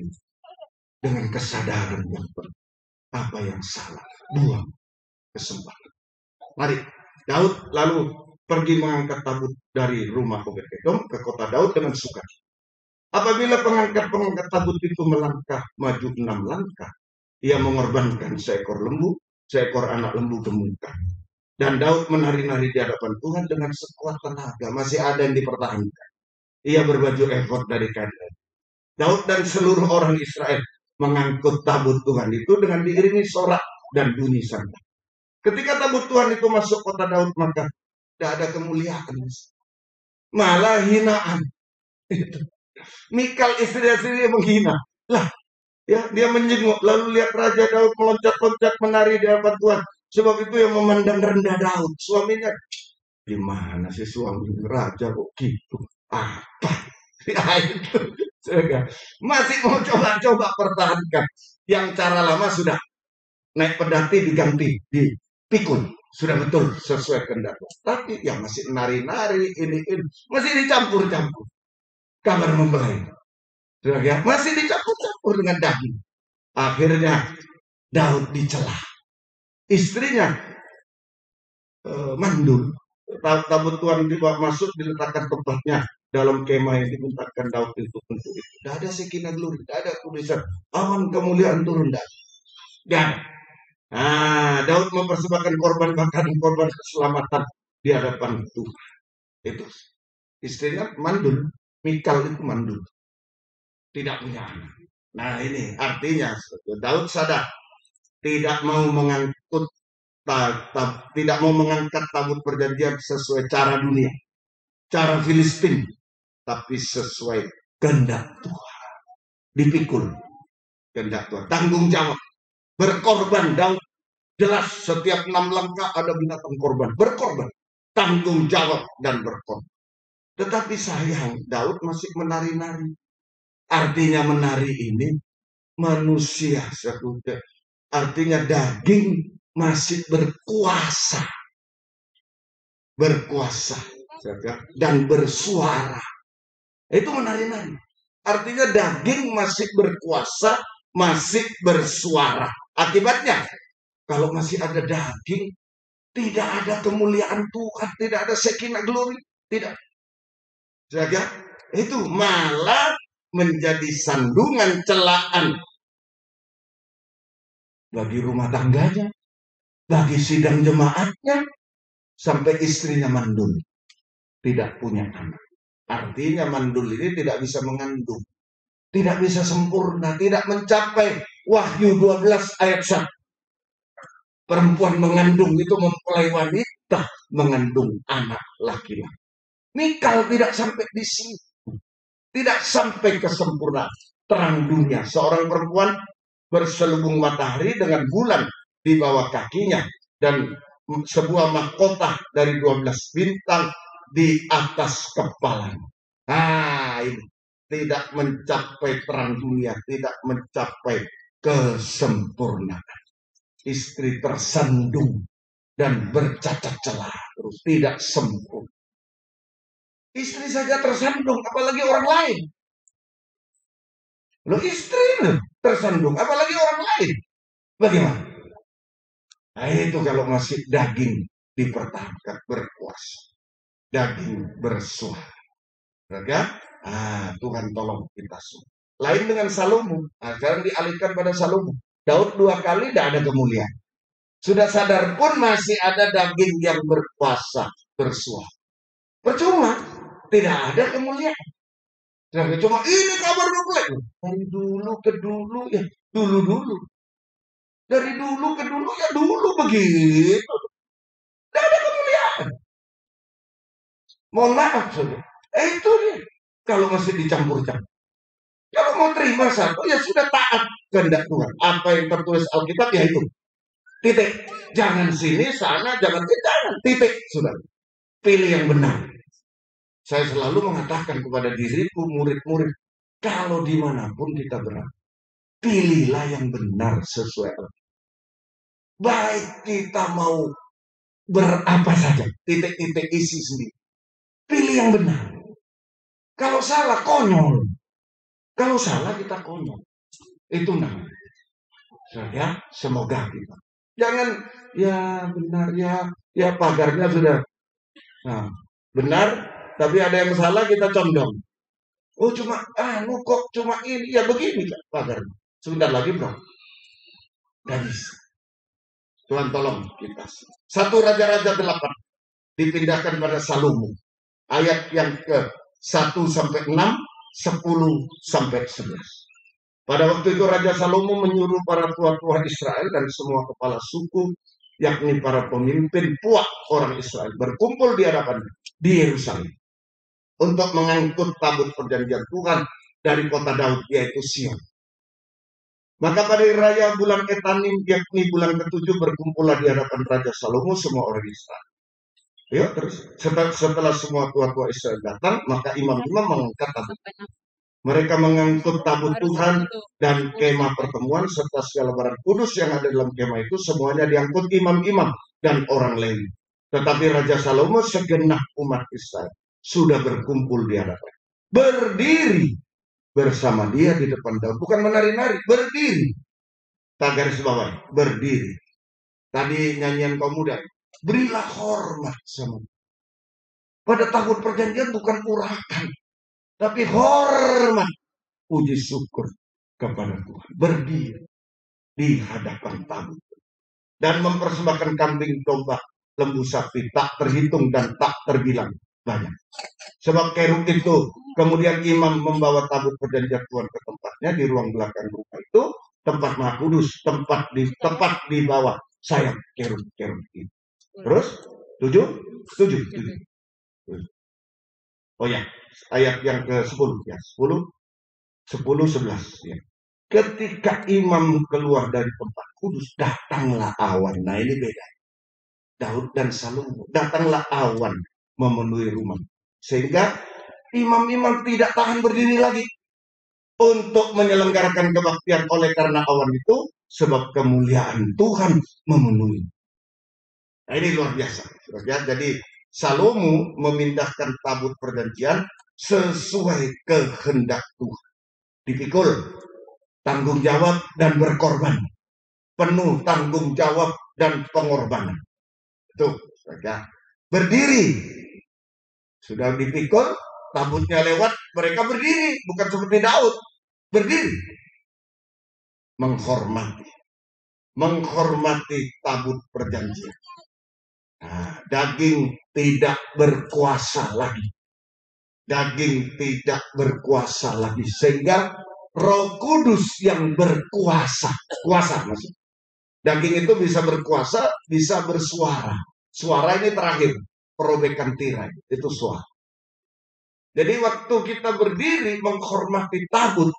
dengan kesadaran yang penuh. Apa yang salah, buang kesempatan. Mari, Daud lalu pergi mengangkat tabut dari rumah Obed-Edom ke kota Daud dengan sukacita. Apabila pengangkat tabut itu melangkah maju 6 langkah, ia mengorbankan seekor lembu, seekor anak lembu gemukan. Dan Daud menari-nari di hadapan Tuhan dengan sekuat tenaga. Masih ada yang dipertahankan. Ia berbaju efod dari kain. Daud dan seluruh orang Israel mengangkut tabut Tuhan itu dengan diiringi sorak dan bunyi sandal. Ketika tabut Tuhan itu masuk kota Daud, maka tidak ada kemuliaan, malah hinaan. Mikal istri-istri menghina. Lah, ya dia menjenguk, lalu lihat Raja Daud meloncat-loncat menari di hadapan Tuhan. Sebab itu yang memandang rendah Daud. Suaminya, gimana sih suami raja kok gitu? Apa? Ya itu. Masih mau coba-coba pertahankan. Yang cara lama sudah naik pedati diganti, dipikul. Sudah betul sesuai kehendak. Tapi yang masih nari-nari ini masih dicampur-campur. Kabar mempelai. Ya, masih dicampur-campur dengan daging. Akhirnya Daud dicela. Istrinya mandul. Tabut Tuhan dibawa masuk, diletakkan tempatnya dalam kemah yang dibentangkan Daud untuk itu. Tidak ada Shekinah glory, tidak ada tulisan awan kemuliaan turun. Tidak ada. Daud mempersembahkan korban bakaran, korban keselamatan di hadapan Tuhan. Itu istrinya mandul, Mikal itu mandul, tidak punya anak. Nah ini artinya Daud sadar tidak mau mengangkat tabut perjanjian sesuai cara dunia, cara Filistin, tapi sesuai kehendak Tuhan. Dipikul kehendak Tuhan, tanggung jawab. Berkorban, Daud jelas setiap 6 langkah ada binatang korban. Berkorban, tanggung jawab dan berkorban. Tetapi sayang, Daud masih menari-nari. Artinya menari ini manusia sekutu. Artinya daging masih berkuasa. Berkuasa dan bersuara. Itu menari-nari. Artinya daging masih berkuasa, masih bersuara. Akibatnya, kalau masih ada daging, tidak ada kemuliaan Tuhan, tidak ada Shekinah glory, tidak. Jaga, itu malah menjadi sandungan celaan bagi rumah tangganya, bagi sidang jemaatnya, sampai istrinya mandul, tidak punya anak. Artinya mandul ini tidak bisa mengandung, tidak bisa sempurna, tidak mencapai Wahyu 12 ayat 1. Perempuan mengandung itu mempelai wanita mengandung anak laki-laki. Mikal tidak sampai di sini. Tidak sampai kesempurnaan terang dunia. Seorang perempuan berselubung matahari dengan bulan di bawah kakinya. Dan sebuah mahkota dari 12 bintang di atas kepalanya. Ini tidak mencapai terang dunia. Tidak mencapai kesempurnaan. istri tersandung dan bercacat celah terus tidak sempurna. Istri saja tersandung, apalagi orang lain. Loh, istri tersandung, apalagi orang lain. Bagaimana? Nah, itu kalau masih daging dipertahankan berkuasa, daging bersuara. Ya? Tuhan tolong kita semua. Lain dengan Salomo. Sekarang dialihkan pada Salomo. Daud 2 kali tidak ada kemuliaan. Sudah sadar pun masih ada daging yang berkuasa, bersuara. Percuma, tidak ada kemuliaan. Dan cuma ini kabar nuklir. Dari dulu ke dulu ya, dulu. Dari dulu ke dulu ya dulu begitu. Tidak ada kemuliaan. Mohon maaf saudara. Itu dia. Kalau masih dicampur-campur. Kalau mau terima satu ya sudah taat kehendak Tuhan. Apa yang tertulis Alkitab ya itu. Titik. Jangan sini, sana, jangan ke jangan. Titik. Sudah. Pilih yang benar. Saya selalu mengatakan kepada diriku, murid-murid, kalau dimanapun kita berada, pilihlah yang benar sesuai Alkitab. Baik kita mau berapa saja, titik-titik isi sendiri. Pilih yang benar. Kalau salah, konyol. Kalau salah, kita konyol. Itu namanya. Saya semoga kita. Jangan, ya benar, ya pagarnya sudah. Nah, benar, tapi ada yang salah kita condong. Oh cuma, kok cuma ini. Ya begini kan pagarnya. Sebentar lagi bro. Gak bisa. Tuhan tolong kita. 1 Raja-Raja 8. Dipindahkan pada Salomo. Ayat yang ke 1 sampai 6, 10 sampai 11. Pada waktu itu Raja Salomo menyuruh para tua-tua Israel dan semua kepala suku, yakni para pemimpin puak orang Israel, berkumpul di hadapan di Yerusalem untuk mengangkut tabut perjanjian Tuhan dari kota Daud, yaitu Sion. Maka pada raya bulan Etanim, yakni bulan ke-7, berkumpullah di hadapan Raja Salomo semua orang Israel. Ya, terus setelah semua tua-tua Israel datang, maka imam-imam mengangkat tabut. Mereka mengangkut tabut Tuhan dan kemah pertemuan serta segala barang kudus yang ada dalam kemah itu semuanya diangkut imam-imam dan orang Lewi. Tetapi Raja Salomo segenap umat Israel sudah berkumpul di hadapan. Berdiri bersama dia di depan Daud. Bukan menari-nari, berdiri. Tak garis bawah, berdiri. Tadi nyanyian kaum muda. Berilah hormat sama. Pada tabut perjanjian bukan urakan, tapi hormat. Puji syukur kepada Tuhan. Berdiri di hadapan tabut. Dan mempersembahkan kambing domba, lembu sapi, tak terhitung dan tak terbilang banyak. Sebab kerub itu, kemudian imam membawa tabut perjanjian Tuhan ke tempatnya di ruang belakang rumah itu, tempat maha kudus, tepat di bawah sayap kerub itu. Terus 7. Oh ya, ayat yang ke-10 ya, 10-11 ya. Ketika imam keluar dari tempat kudus, datanglah awan. Nah ini beda. Daud dan Salomo, datanglah awan memenuhi rumah. Sehingga imam-imam tidak tahan berdiri lagi untuk menyelenggarakan kebaktian oleh karena awan itu, sebab kemuliaan Tuhan memenuhi. Nah ini luar biasa. Jadi Salomo memindahkan tabut perjanjian sesuai kehendak Tuhan. Dipikul, tanggung jawab dan berkorban. Penuh tanggung jawab dan pengorbanan. Itu, berdiri. Sudah dipikul, tabutnya lewat, mereka berdiri. Bukan seperti Daud. Berdiri. Menghormati tabut perjanjian. Nah, daging tidak berkuasa lagi. Daging tidak berkuasa lagi. Sehingga Roh Kudus yang berkuasa. Kuasa maksudnya. Daging itu bisa berkuasa, bisa bersuara. Suara ini terakhir. Perobekan tirai. Itu suara. Jadi waktu kita berdiri menghormati tabut.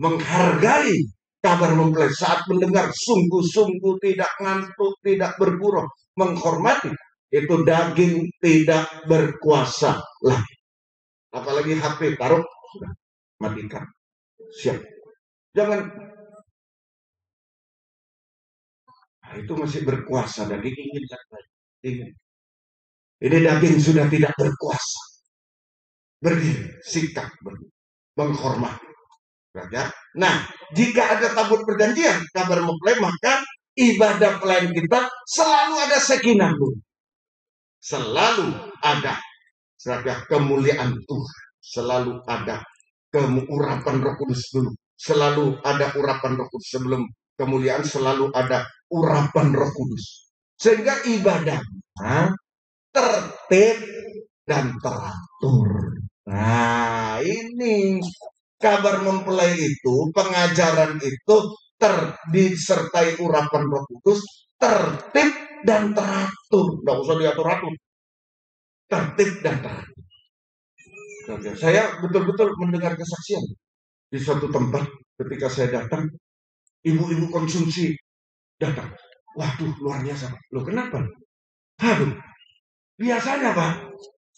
Menghargai kabar mempelai. Saat mendengar sungguh-sungguh tidak ngantuk, tidak bergurau. Menghormati. Itu daging tidak berkuasa lagi. Apalagi HP taruh. Sudah. Matikan. Siap. Jangan Nah, itu masih berkuasa, daging ingin ingin. Ini daging sudah tidak berkuasa. Berdiri, sikap berdiri, menghormati. Ya. Nah, jika ada tabut perjanjian, kabar mempelai, maka ibadah pelayan kita selalu ada sekinah dulu. Selalu ada kemuliaan Tuhan. Selalu ada urapan Roh Kudus dulu. Selalu ada urapan Roh Kudus sebelum kemuliaan, selalu ada urapan Roh Kudus. Sehingga ibadahnya tertib dan teratur. Nah, ini kabar mempelai itu, pengajaran itu disertai urapan Roh Kudus, tertib dan teratur. Tidak usah diatur-atur. Tertib dan teratur. Saya betul-betul mendengar kesaksian di suatu tempat ketika saya datang, ibu-ibu konsumsi datang. Waduh, luar biasa. Loh, kenapa? Aduh, biasanya Pak,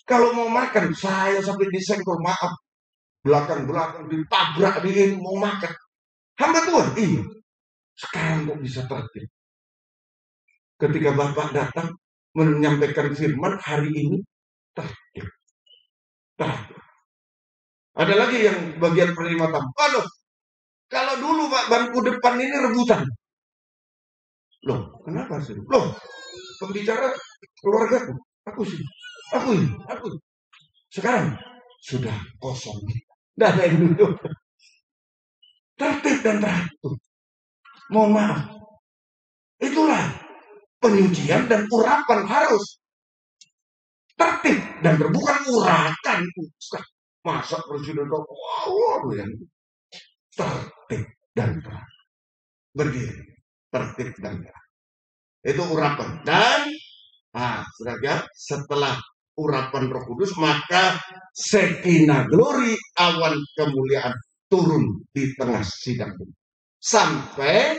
kalau mau makan, saya sampai disenggol, maaf. Belakang-belakang ditabrak, mau makan. Hamba Tuhan, iya. Sekarang kok bisa tertib? Ketika Bapak datang menyampaikan firman hari ini, tertib. Ada lagi yang bagian penerima tamu. Aduh, kalau dulu Pak, bangku depan ini rebutan. Loh, kenapa sih? Loh, pembicara keluarga aku sih. Aku. Sekarang sudah kosong. Tidak ada yang duduk. Tertib dan teratur. Mohon maaf. Itulah penyucian dan urapan harus tertib dan bukan urakan. Masa presiden yang tertib dan teratur. Berdiri. Tertib dan teratur. Itu urapan. Dan saudara, setelah urapan Roh Kudus, maka Shekinah glory, awan kemuliaan turun di tengah sidang sampai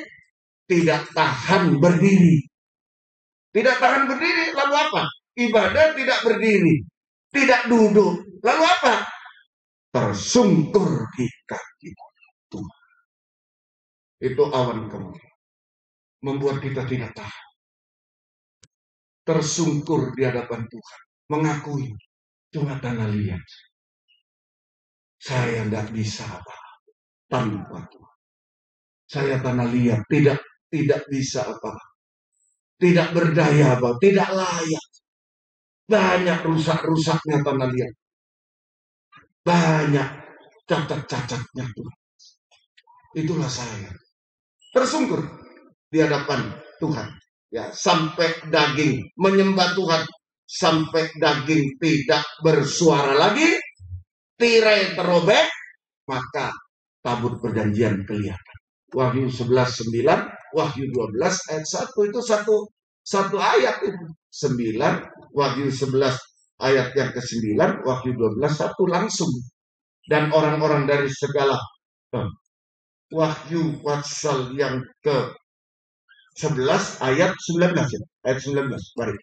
tidak tahan berdiri. Tidak tahan berdiri, lalu apa? Ibadah tidak berdiri, tidak duduk, lalu apa? Tersungkur di kaki Tuhan. Itu awan kemuliaan, membuat kita tidak tahan. Tersungkur di hadapan Tuhan, mengakui cuma tanah liat. Saya tidak bisa apa tanpa Tuhan. Saya tanah liat, tidak bisa apa, tidak berdaya apa, tidak layak. Banyak rusak-rusaknya tanah liat. Banyak cacat-cacatnya Tuhan. Itulah saya. Tersungkur di hadapan Tuhan. Ya, sampai daging menyembah Tuhan, sampai daging tidak bersuara lagi, tirai terobek, maka tabut perjanjian kelihatan. Wahyu 11:9, Wahyu 12 ayat 1 itu satu ayat itu. 9, Wahyu 11 ayat yang ke-9, Wahyu 12 satu langsung. Dan orang-orang dari segala Wahyu pasal yang ke 11 ayat 19 ya. Ayat 19, mari.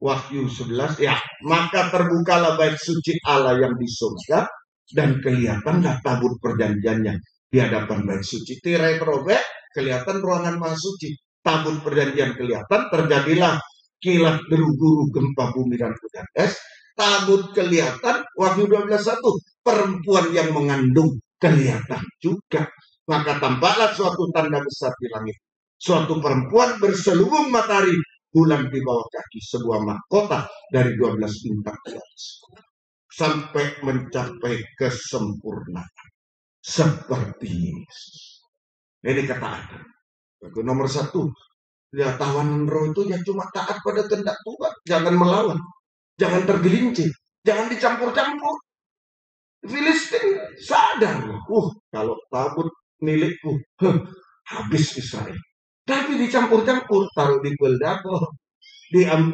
Wahyu 11, ya. Maka terbukalah bait suci Allah yang di surga, dan kelihatanlah tabut perjanjiannya di hadapan bait suci. Tirai terobek, kelihatan ruangan maha suci. Tabut perjanjian kelihatan, terjadilah kilat deru-guru, gempa bumi dan hujan es. Tabut kelihatan, Wahyu 12:1, perempuan yang mengandung kelihatan juga. Maka tampaklah suatu tanda besar di langit. Suatu perempuan berselubung matahari, bulan di bawah kaki, sebuah mahkota dari 12 bintang di atas, sampai mencapai kesempurnaan seperti Yesus. Ini ketaatan. Nomor 1, ya, tawanan roh itu ya cuma taat pada kehendak Tuhan. Jangan melawan, jangan tergelincir, jangan dicampur-campur. Filistin sadar, kalau tabut milikku, habis Israel. Tapi dicampur-campur, taruh di Beldako,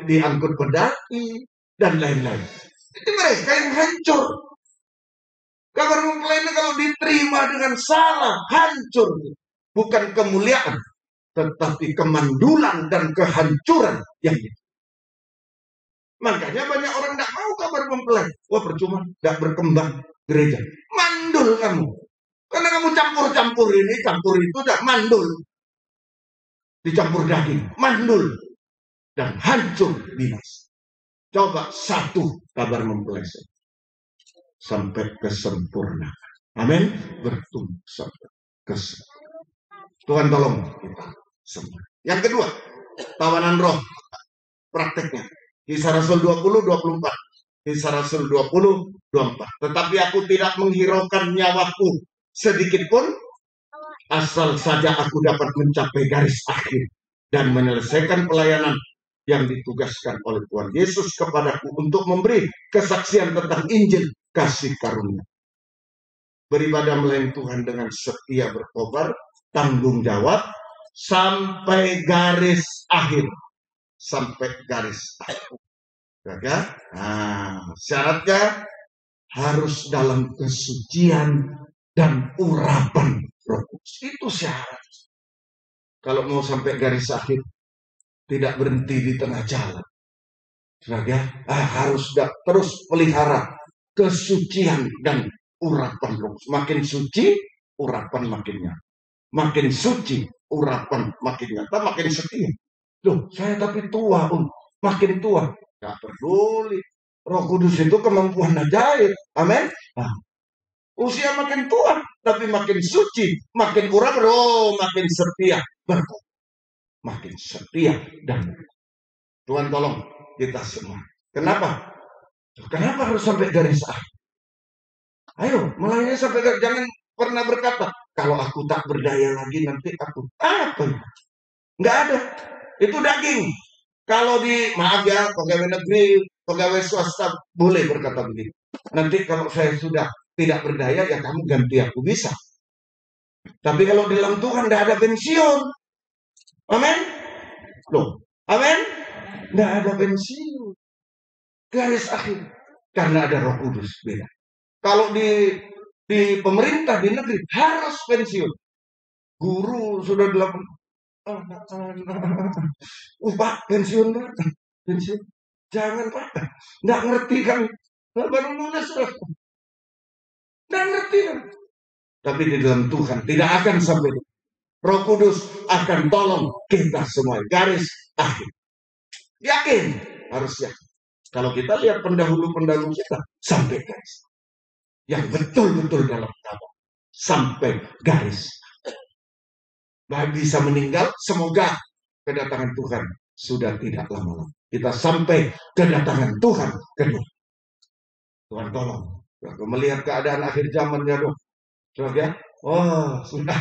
diangkut pedaki, dan lain-lain. Itu mereka yang hancur. Kabar mempelai kalau diterima dengan salah, hancur. Bukan kemuliaan, tetapi kemandulan dan kehancuran yang itu. Makanya banyak orang tidak mau kabar mempelai. Wah, percuma, tidak berkembang gereja. Mandul kamu. Karena kamu campur-campur ini, campur itu, tidak mandul. dicampur daging, mandul, dan hancur binasa. Coba satu kabar mempeleset sampai kesempurnaan. Amin. Bertumbuh sampai kesempurnaan. Tuhan tolong kita semua. Yang kedua, tawanan roh. Prakteknya. Kisah Rasul 20-24. Kisah Rasul 20-24. Tetapi aku tidak menghiraukan nyawaku sedikit pun, asal saja aku dapat mencapai garis akhir dan menyelesaikan pelayanan yang ditugaskan oleh Tuhan Yesus kepadaku untuk memberi kesaksian tentang Injil kasih karunia. Beribadah melayani Tuhan dengan setia berkobar, tanggung jawab sampai garis akhir. Sampai garis akhir. Ya? Nah, syaratnya harus dalam kesucian dan urapan Roh Kudus. Itu syarat. Kalau mau sampai garis akhir, tidak berhenti di tengah jalan. Ya? Harus terus pelihara kesucian dan urapan Roh Kudus. Makin suci, urapan makin nyata. Makin suci, urapan makin nyata, makin setia. Loh, saya tapi tua, makin tua. Gak peduli. Roh Kudus itu kemampuan ajaib. Amin. Nah, usia makin tua, tapi makin suci, makin urapan, makin setia. Berkat. Makin setia dan Tuhan tolong kita semua. Kenapa? Kenapa harus sampai garis akhir? Ayo, melayani sampai garis. Jangan pernah berkata, kalau aku tak berdaya lagi nanti aku apa? Nggak ada. Itu daging. Kalau di, maaf ya, pegawai negeri, pegawai swasta boleh berkata begitu. Nanti kalau saya sudah tidak berdaya, ya kamu ganti aku bisa. Tapi kalau di dalam Tuhan tidak ada pensiun. Amin. Loh, amin. Tidak ada pensiun. Garis akhir. Karena ada Roh Kudus. Beda. Kalau di pemerintah, di negeri, harus pensiun. Guru sudah 8. Pak, pensiun Pak. Pensiun. Jangan Pak. Nggak ngerti kami. Baru lulus. Nggak ngerti kan. Tapi di dalam Tuhan tidak akan sampai itu. Roh Kudus akan tolong kita semua. Garis akhir. Yakin. Harus yakin. Kalau kita lihat pendahulu-pendahulu kita. Sampai garis. Yang betul-betul dalam kabar. Sampai garis. Bisa meninggal. Semoga kedatangan Tuhan sudah tidak lama lagi. Kita sampai kedatangan Tuhan kedua. Tuhan tolong. Melihat keadaan akhir zaman ya dong. Ya. Oh sudah.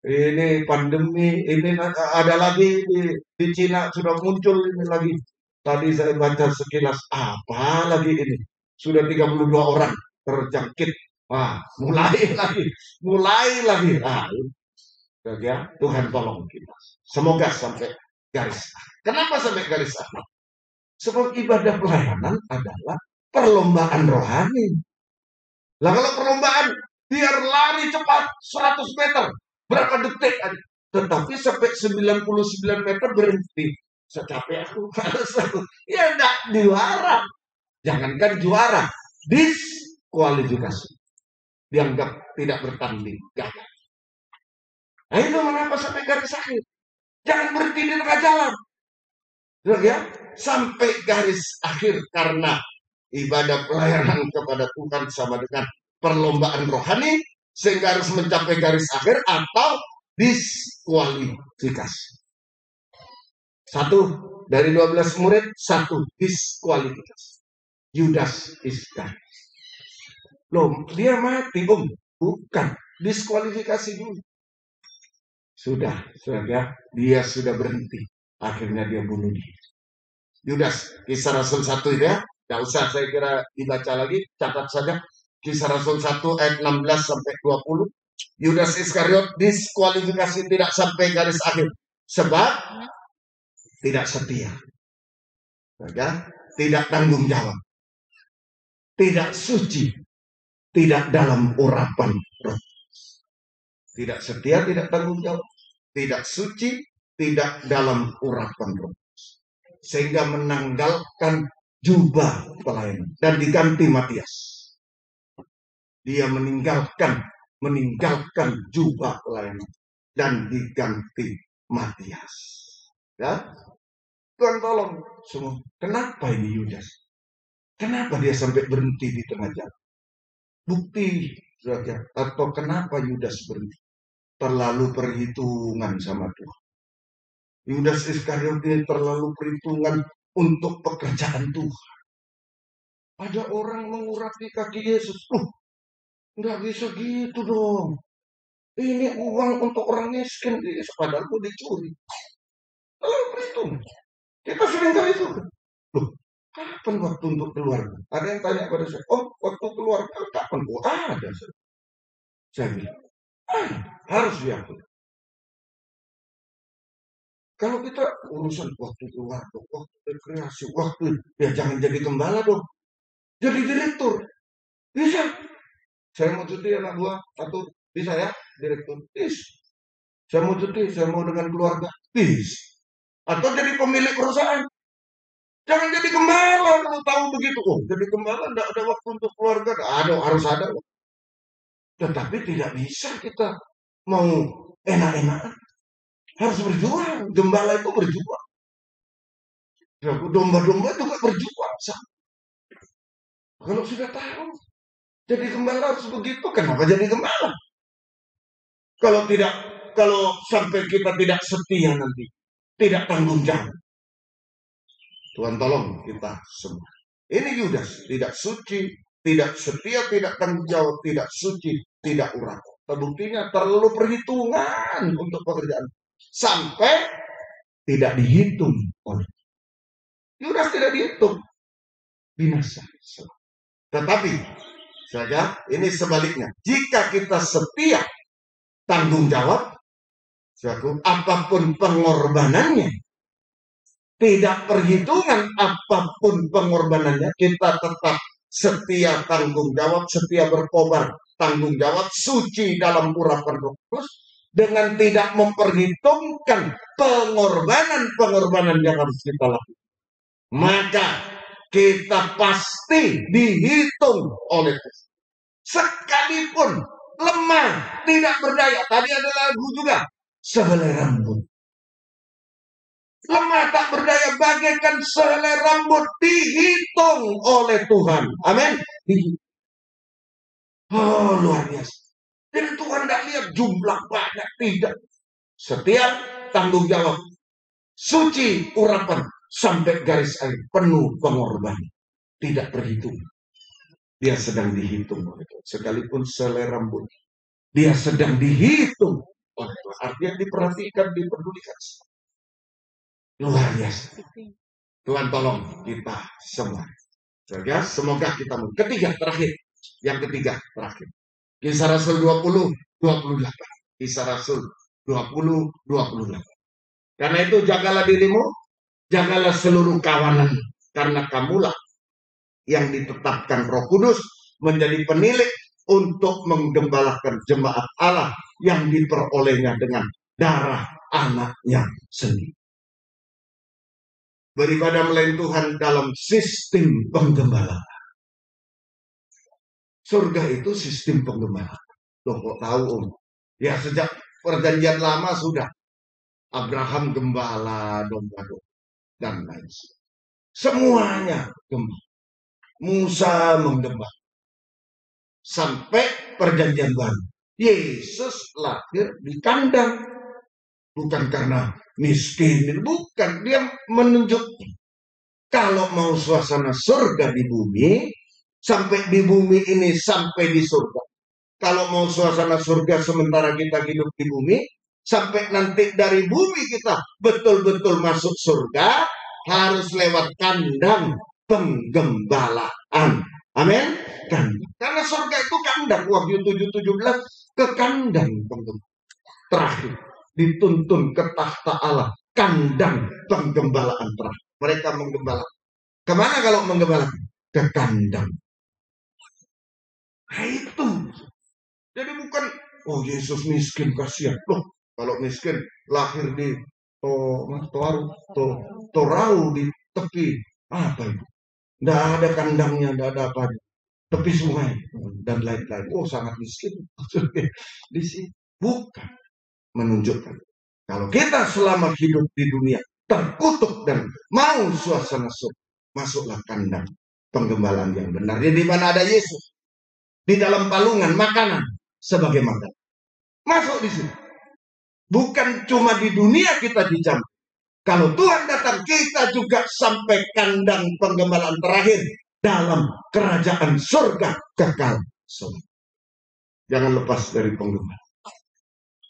Ini pandemi. Ini ada lagi di Cina sudah muncul ini lagi. Tadi saya baca sekilas. Apa lagi ini? Sudah 32 orang terjangkit. Mulai lagi. Ya, Tuhan tolong kita. Semoga sampai garis akhir. Kenapa sampai garis akhir? Sebab ibadah pelayanan adalah perlombaan rohani. Lah kalau perlombaan, biar lari cepat 100 meter. Berapa detik aja. Tetapi sampai 99 meter berhenti. Saya capek aku. Ya enggak juara. Jangankan juara. Diskualifikasi. Dianggap tidak bertanding. Gagal. Nah itu mengapa sampai garis akhir. Jangan berhenti di tengah jalan. Ya, sampai garis akhir karena ibadah pelayanan kepada Tuhan sama dengan perlombaan rohani sehingga harus mencapai garis akhir atau diskualifikasi. 1 dari 12 murid, 1 diskualifikasi. Yudas Iskariot. Loh, dia mati, bukan diskualifikasi dulu. Sudah, dia sudah berhenti. Akhirnya dia bunuh diri. Yudas, Kisah Rasul 1 ya. Tidak usah saya kira dibaca lagi. Catat saja. Kisah Rasul 1 ayat 16 sampai 20. Yudas Iskariot diskualifikasi tidak sampai garis akhir. Sebab tidak setia. Ya, tidak tanggung jawab. Tidak suci. Tidak dalam urapan roh. Tidak setia, tidak tanggung jawab. Tidak suci, tidak dalam urapan roh. Sehingga menanggalkan jubah pelayanan. Dan diganti Matias. Dia meninggalkan jubah pelayanan. Dan diganti Matias. Ya, Tuhan tolong semua. Kenapa ini Yudas? Kenapa dia sampai berhenti di tengah jalan? Bukti, saudara, atau kenapa Yudas berhenti? Terlalu perhitungan sama Tuhan. Yudas Iskariot ini terlalu perhitungan untuk pekerjaan Tuhan. Ada orang mengurapi kaki Yesus. Nggak bisa gitu dong. Ini uang untuk orang miskin. Padahal itu dicuri. Terlalu perhitungan. Kita sering kali itu. Loh, kapan waktu untuk keluarga? Ada yang tanya pada saya, waktu keluarga kapan? Ada. Saya bilang, harus diatur. Kalau kita urusan waktu keluarga, waktu rekreasi, waktu, ya jangan jadi gembala dong. Jadi direktur. Bisa. Saya mau cuti anak buah, atau bisa ya, direktur. Bisa. Saya mau cuti, saya mau dengan keluarga. Bisa. Atau jadi pemilik perusahaan. Jangan jadi gembala kalau tahu begitu. Jadi gembala tidak ada waktu untuk keluarga. Harus ada. Tetapi tidak bisa kita mau enak-enakan. Harus berjuang. Gembala itu berjuang. Domba-domba juga berjuang. Kalau sudah tahu, jadi gembala harus begitu. Kenapa jadi gembala? Kalau sampai kita tidak setia nanti, tidak tanggung jawab. Tuhan tolong kita semua. Ini Yudas, tidak suci, tidak setia, tidak tanggung jawab, tidak suci, tidak urapi. Terbuktinya terlalu perhitungan untuk pekerjaan. Sampai tidak dihitung oleh Yudas, tidak dihitung. Binasa. Tetapi, saja ini sebaliknya. Jika kita setia, tanggung jawab, apapun pengorbanannya, tidak perhitungan apapun pengorbanannya, kita tetap setia tanggung jawab, setia berkobar tanggung jawab, suci dalam urapan Roh Kudus, dengan tidak memperhitungkan pengorbanan yang harus kita lakukan. Maka kita pasti dihitung oleh Tuhan. Sekalipun lemah, tidak berdaya. Tadi ada lagu juga, sehelai rambut. Lemah tak berdaya bagaikan sehelai rambut, dihitung oleh Tuhan. Amin. Luar biasa. Jadi Tuhan tidak lihat jumlah banyak, tidak. Setiap tanggung jawab, suci urapan, sampai garis akhir, penuh pengorbanan. Tidak perhitung. Dia sedang dihitung oleh Tuhan. Sekalipun sehelai rambut, dia sedang dihitung oleh Tuhan. Artinya diperhatikan, diperdulikan. Luar biasa. Tuhan tolong kita semua. Semoga kita ketiga terakhir. Yang ketiga terakhir. Kisah Rasul 20:28. Kisah Rasul 20:28. Karena itu jagalah dirimu, jagalah seluruh kawanan, karena kamulah yang ditetapkan Roh Kudus menjadi penilik untuk menggembalakan jemaat Allah yang diperolehnya dengan darah anaknya sendiri. Beribadah melayani Tuhan dalam sistem penggembalaan. Surga itu sistem penggembalaan. Loh, kok tahu Ya sejak perjanjian lama sudah. Abraham gembala domba-domba dan lain sebagainya. Semuanya gembala. Musa menggembala. Sampai perjanjian baru. Yesus lahir di kandang. Bukan karena miskin, bukan. Dia menunjuk kalau mau suasana surga di bumi, sampai di bumi ini sampai di surga. Kalau mau suasana surga sementara kita hidup di bumi, sampai nanti dari bumi kita betul-betul masuk surga, harus lewat kandang penggembalaan. Amin. Karena surga itu kandang. Wahyu 7:17 ke kandang penggembalaan. Terakhir dituntun ke tahta Allah, kandang penggembalaan terakhir. Mereka menggembala. Kemana kalau menggembala? Ke kandang. Nah itu. Jadi bukan, Yesus miskin, kasihan. Loh, kalau miskin lahir di Torau di tepi apa itu? Tidak ada kandangnya, tidak ada apa. Tepi sungai dan lain-lain. Sangat miskin. Di sini bukan menunjukkan kalau kita selama hidup di dunia terkutuk dan mau suasana surga, masuklah kandang penggembalaan yang benar. Di mana ada Yesus, di dalam palungan makanan sebagai makan. Masuk di sini. Bukan cuma di dunia kita dijamin. Kalau Tuhan datang, kita juga sampai kandang penggembalaan terakhir dalam kerajaan surga kekal selamanya. Jangan lepas dari penggembala.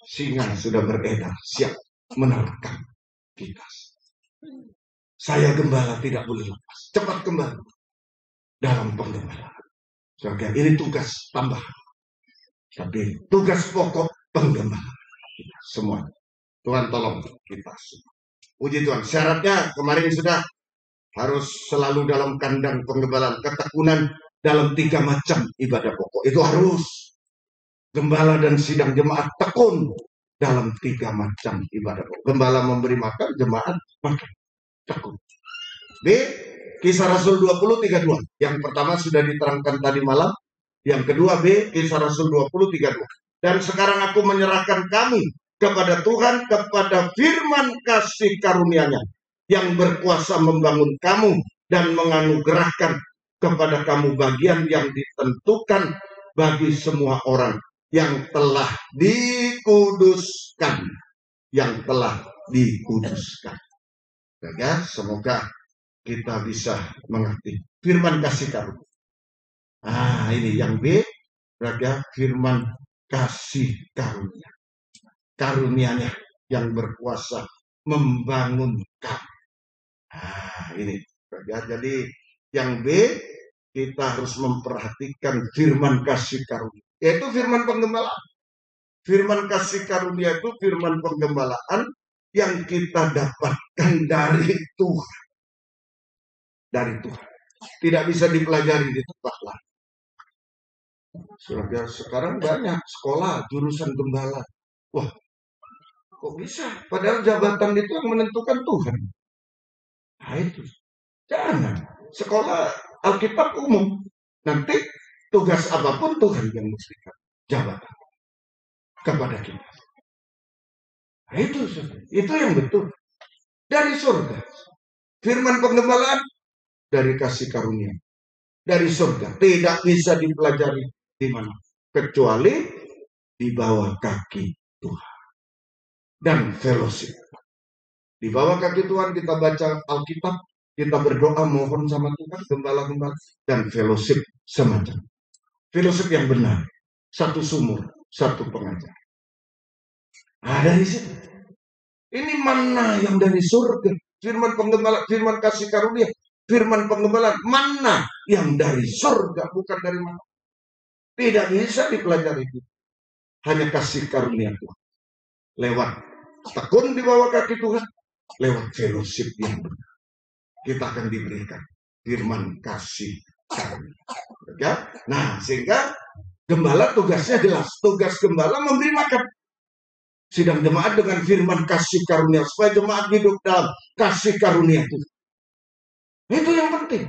Singa sudah beredar, siap menerkam kita. Saya gembala tidak boleh lepas. Cepat kembali dalam penggembalaan. Surga ini tugas tambahan. Tapi tugas pokok penggembalaan kita semua. Tuhan tolong kita semua. Puji Tuhan. Syaratnya kemarin sudah harus selalu dalam kandang penggembalaan, ketekunan dalam 3 macam ibadah pokok. Itu harus. Gembala dan sidang jemaat tekun dalam 3 macam ibadah pokok. Gembala memberi makan, jemaat makan. Tekun. B. Kisah Rasul 20:32. Yang pertama sudah diterangkan tadi malam. Yang kedua B. Kisah Rasul 20:32. Dan sekarang aku menyerahkan kamu kepada Tuhan, kepada firman kasih karunia-Nya yang berkuasa membangun kamu dan menganugerahkan kepada kamu bagian yang ditentukan bagi semua orang yang telah dikuduskan. Yang telah dikuduskan. Ya, semoga kita bisa mengerti firman kasih karunia. Ini yang B, ya, firman kasih karunia. Karunia-Nya yang berkuasa membangun kamu. Ini. Ya, jadi yang B, kita harus memperhatikan firman kasih karunia. Yaitu firman penggembalaan. Firman kasih karunia itu firman penggembalaan yang kita dapatkan dari Tuhan. Dari Tuhan. Tidak bisa dipelajari di tempat lain. Saudara, sekarang banyak sekolah jurusan gembala. Wah, kok bisa? Padahal jabatan itu yang menentukan Tuhan. Itu. Jangan. Sekolah Alkitab umum. Nanti tugas apapun Tuhan yang mestikan. Jabatan. Kepada kita. Itu yang betul. Dari surga. Firman penggembalaan dari kasih karunia. Dari surga. Tidak bisa dipelajari di mana. Kecuali di bawah kaki Tuhan. Dan fellowship. Di bawah kaki Tuhan kita baca Alkitab. Kita berdoa mohon sama Tuhan. Gembala-gembala. Dan fellowship semacam. Fellowship yang benar. Satu sumur. Satu pengajar. Dari situ. Ini mana yang dari surga. Firman penggembalaan. Firman kasih karunia. Firman penggembalaan. Mana yang dari surga. Bukan dari mana. Tidak bisa dipelajari itu. Hanya kasih karunia Tuhan. Lewat tekun di bawah kaki Tuhan. Lewat fellowship yang benar. Kita akan diberikan firman kasih karunia. Ya? Nah, sehingga gembala tugasnya jelas. Tugas gembala memberi makan. Sidang jemaat dengan firman kasih karunia. Supaya jemaat hidup dalam kasih karunia itu. Itu yang penting.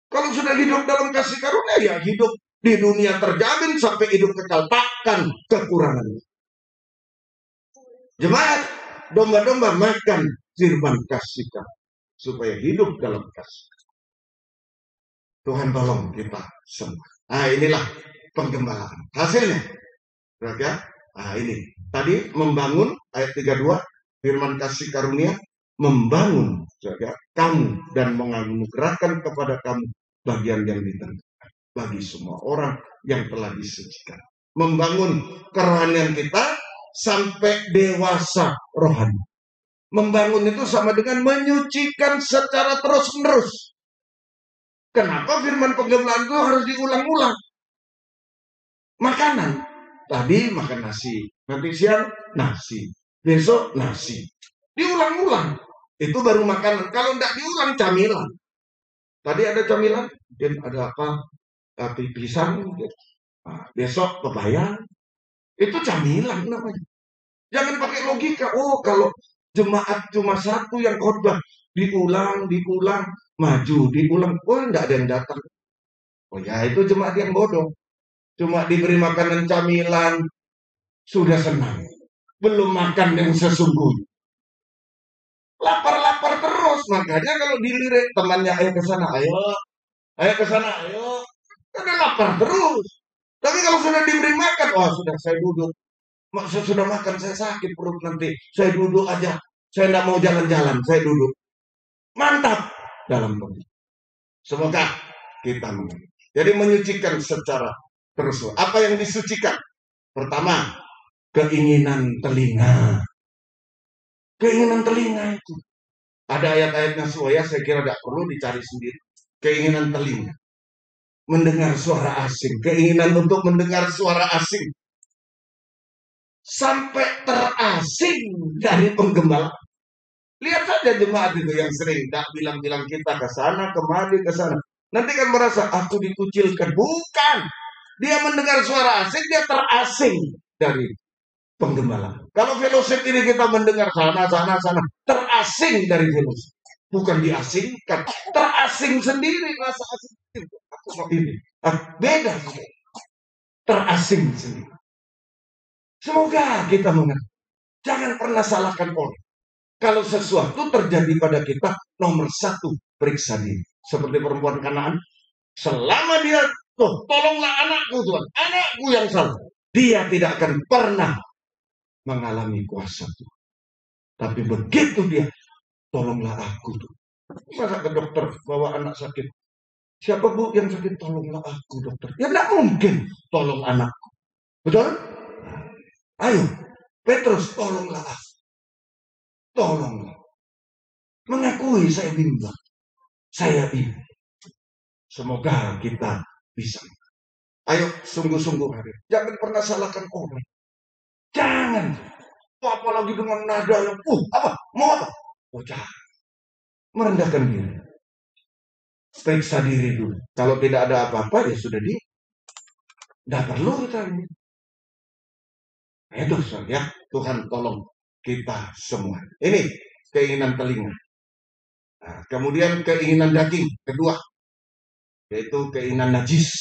Kalau sudah hidup dalam kasih karunia, ya hidup di dunia terjamin sampai hidup kekal, takkan kekurangannya. Jemaat, domba-domba makan firman kasih karunia supaya hidup dalam kasih. Tuhan tolong kita semua. Inilah penggembalaan. Hasilnya, ya. Ini tadi membangun ayat 32 firman kasih karunia membangun ya, kamu dan menganugerahkan kepada kamu bagian yang ditentukan bagi semua orang yang telah disajikan. Membangun kerohanian kita sampai dewasa rohani. Membangun itu sama dengan menyucikan secara terus-menerus. Kenapa firman penggembalaan itu harus diulang-ulang? Makanan. Tadi makan nasi. Nanti siang nasi. Besok nasi. Diulang-ulang. Itu baru makanan. Kalau tidak diulang, camilan. Tadi ada camilan. Mungkin ada apa? Pisang. Besok pepaya. Itu camilan namanya. Jangan pakai logika. Oh, kalau jemaat cuma satu yang khotbah. Diulang, maju, diulang. Oh, tidak ada yang datang. Oh ya, itu jemaat yang bodoh. Cuma diberi makanan camilan. Sudah senang. Belum makan yang sesungguhnya. Lapar-lapar terus. Makanya kalau dilirik temannya, ayo ke sana, ayo ke sana, ayo. Karena lapar terus. Tapi kalau sudah diberi makan, oh sudah saya duduk. Maksud sudah makan, saya sakit perut nanti. Saya duduk aja. Saya tidak mau jalan-jalan, saya duduk. Mantap dalam Tuhan. Semoga kita mengerti. Jadi menyucikan secara terus. Apa yang disucikan? Pertama, keinginan telinga. Keinginan telinga itu. Ada ayat-ayatnya ya, saya kira tidak perlu dicari sendiri. Keinginan telinga. Mendengar suara asing. Keinginan untuk mendengar suara asing. Sampai terasing dari penggembala. Lihat saja jemaat itu yang sering tak bilang-bilang kita ke sana, kemari, ke sana. Nanti kan merasa aku dikucilkan. Bukan. Dia mendengar suara asing, dia terasing dari penggembala. Kalau fellowship ini kita mendengar sana, terasing dari fellowship. Bukan diasingkan, terasing sendiri, rasa asing sendiri. Aku mau ini. Beda. Terasing sendiri. Semoga kita mengerti. Jangan pernah salahkan orang. Kalau sesuatu terjadi pada kita, nomor satu, periksa diri. Seperti perempuan Kanaan. Selama dia, tolonglah anakku Tuhan. Anakku yang salah. Dia tidak akan pernah mengalami kuasa Tuhan. Tapi begitu dia, tolonglah aku Tuhan. Masa ke dokter bawa anak sakit. Siapa bu yang sakit? Tolonglah aku dokter. Ya tidak mungkin tolong anakku. Betul? Ayo, Petrus, tolonglah aku. Tolonglah. Mengakui saya bimbang. Saya ini. Semoga kita bisa. Ayo, sungguh-sungguh hari. Jangan pernah salahkan orang. Jangan. Apalagi dengan nada yang, apa? Mau apa? Oh, jangan. Merendahkan diri. Periksa diri dulu. Kalau tidak ada apa-apa, ya sudah tidak perlu kita ini. Itu ya, Tuhan tolong kita semua. Ini keinginan telinga. Nah, kemudian keinginan daging kedua, yaitu keinginan najis.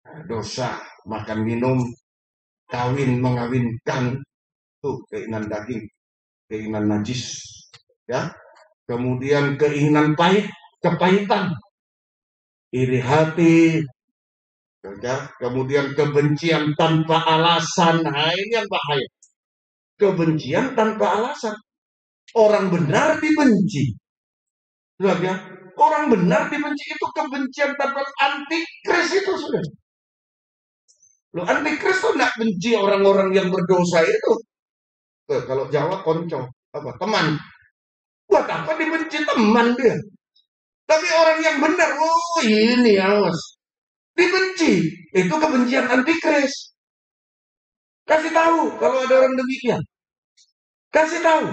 Nah, dosa, makan minum, kawin mengawinkan, itu keinginan daging, keinginan najis. Ya, kemudian keinginan pahit, kepahitan, iri hati. Ya, kemudian kebencian tanpa alasan. Nah, ini yang bahaya. Kebencian tanpa alasan. Orang benar dibenci. Ya, orang benar dibenci itu kebencian tanpa antikris itu sudah. Loh, antikris itu tidak benci orang-orang yang berdosa itu. Kalau Jawa konco, apa teman. Buat apa dibenci teman dia? Tapi orang yang benar, ini awas. Dibenci, itu kebencian antikris. Kasih tahu kalau ada orang demikian. Kasih tahu.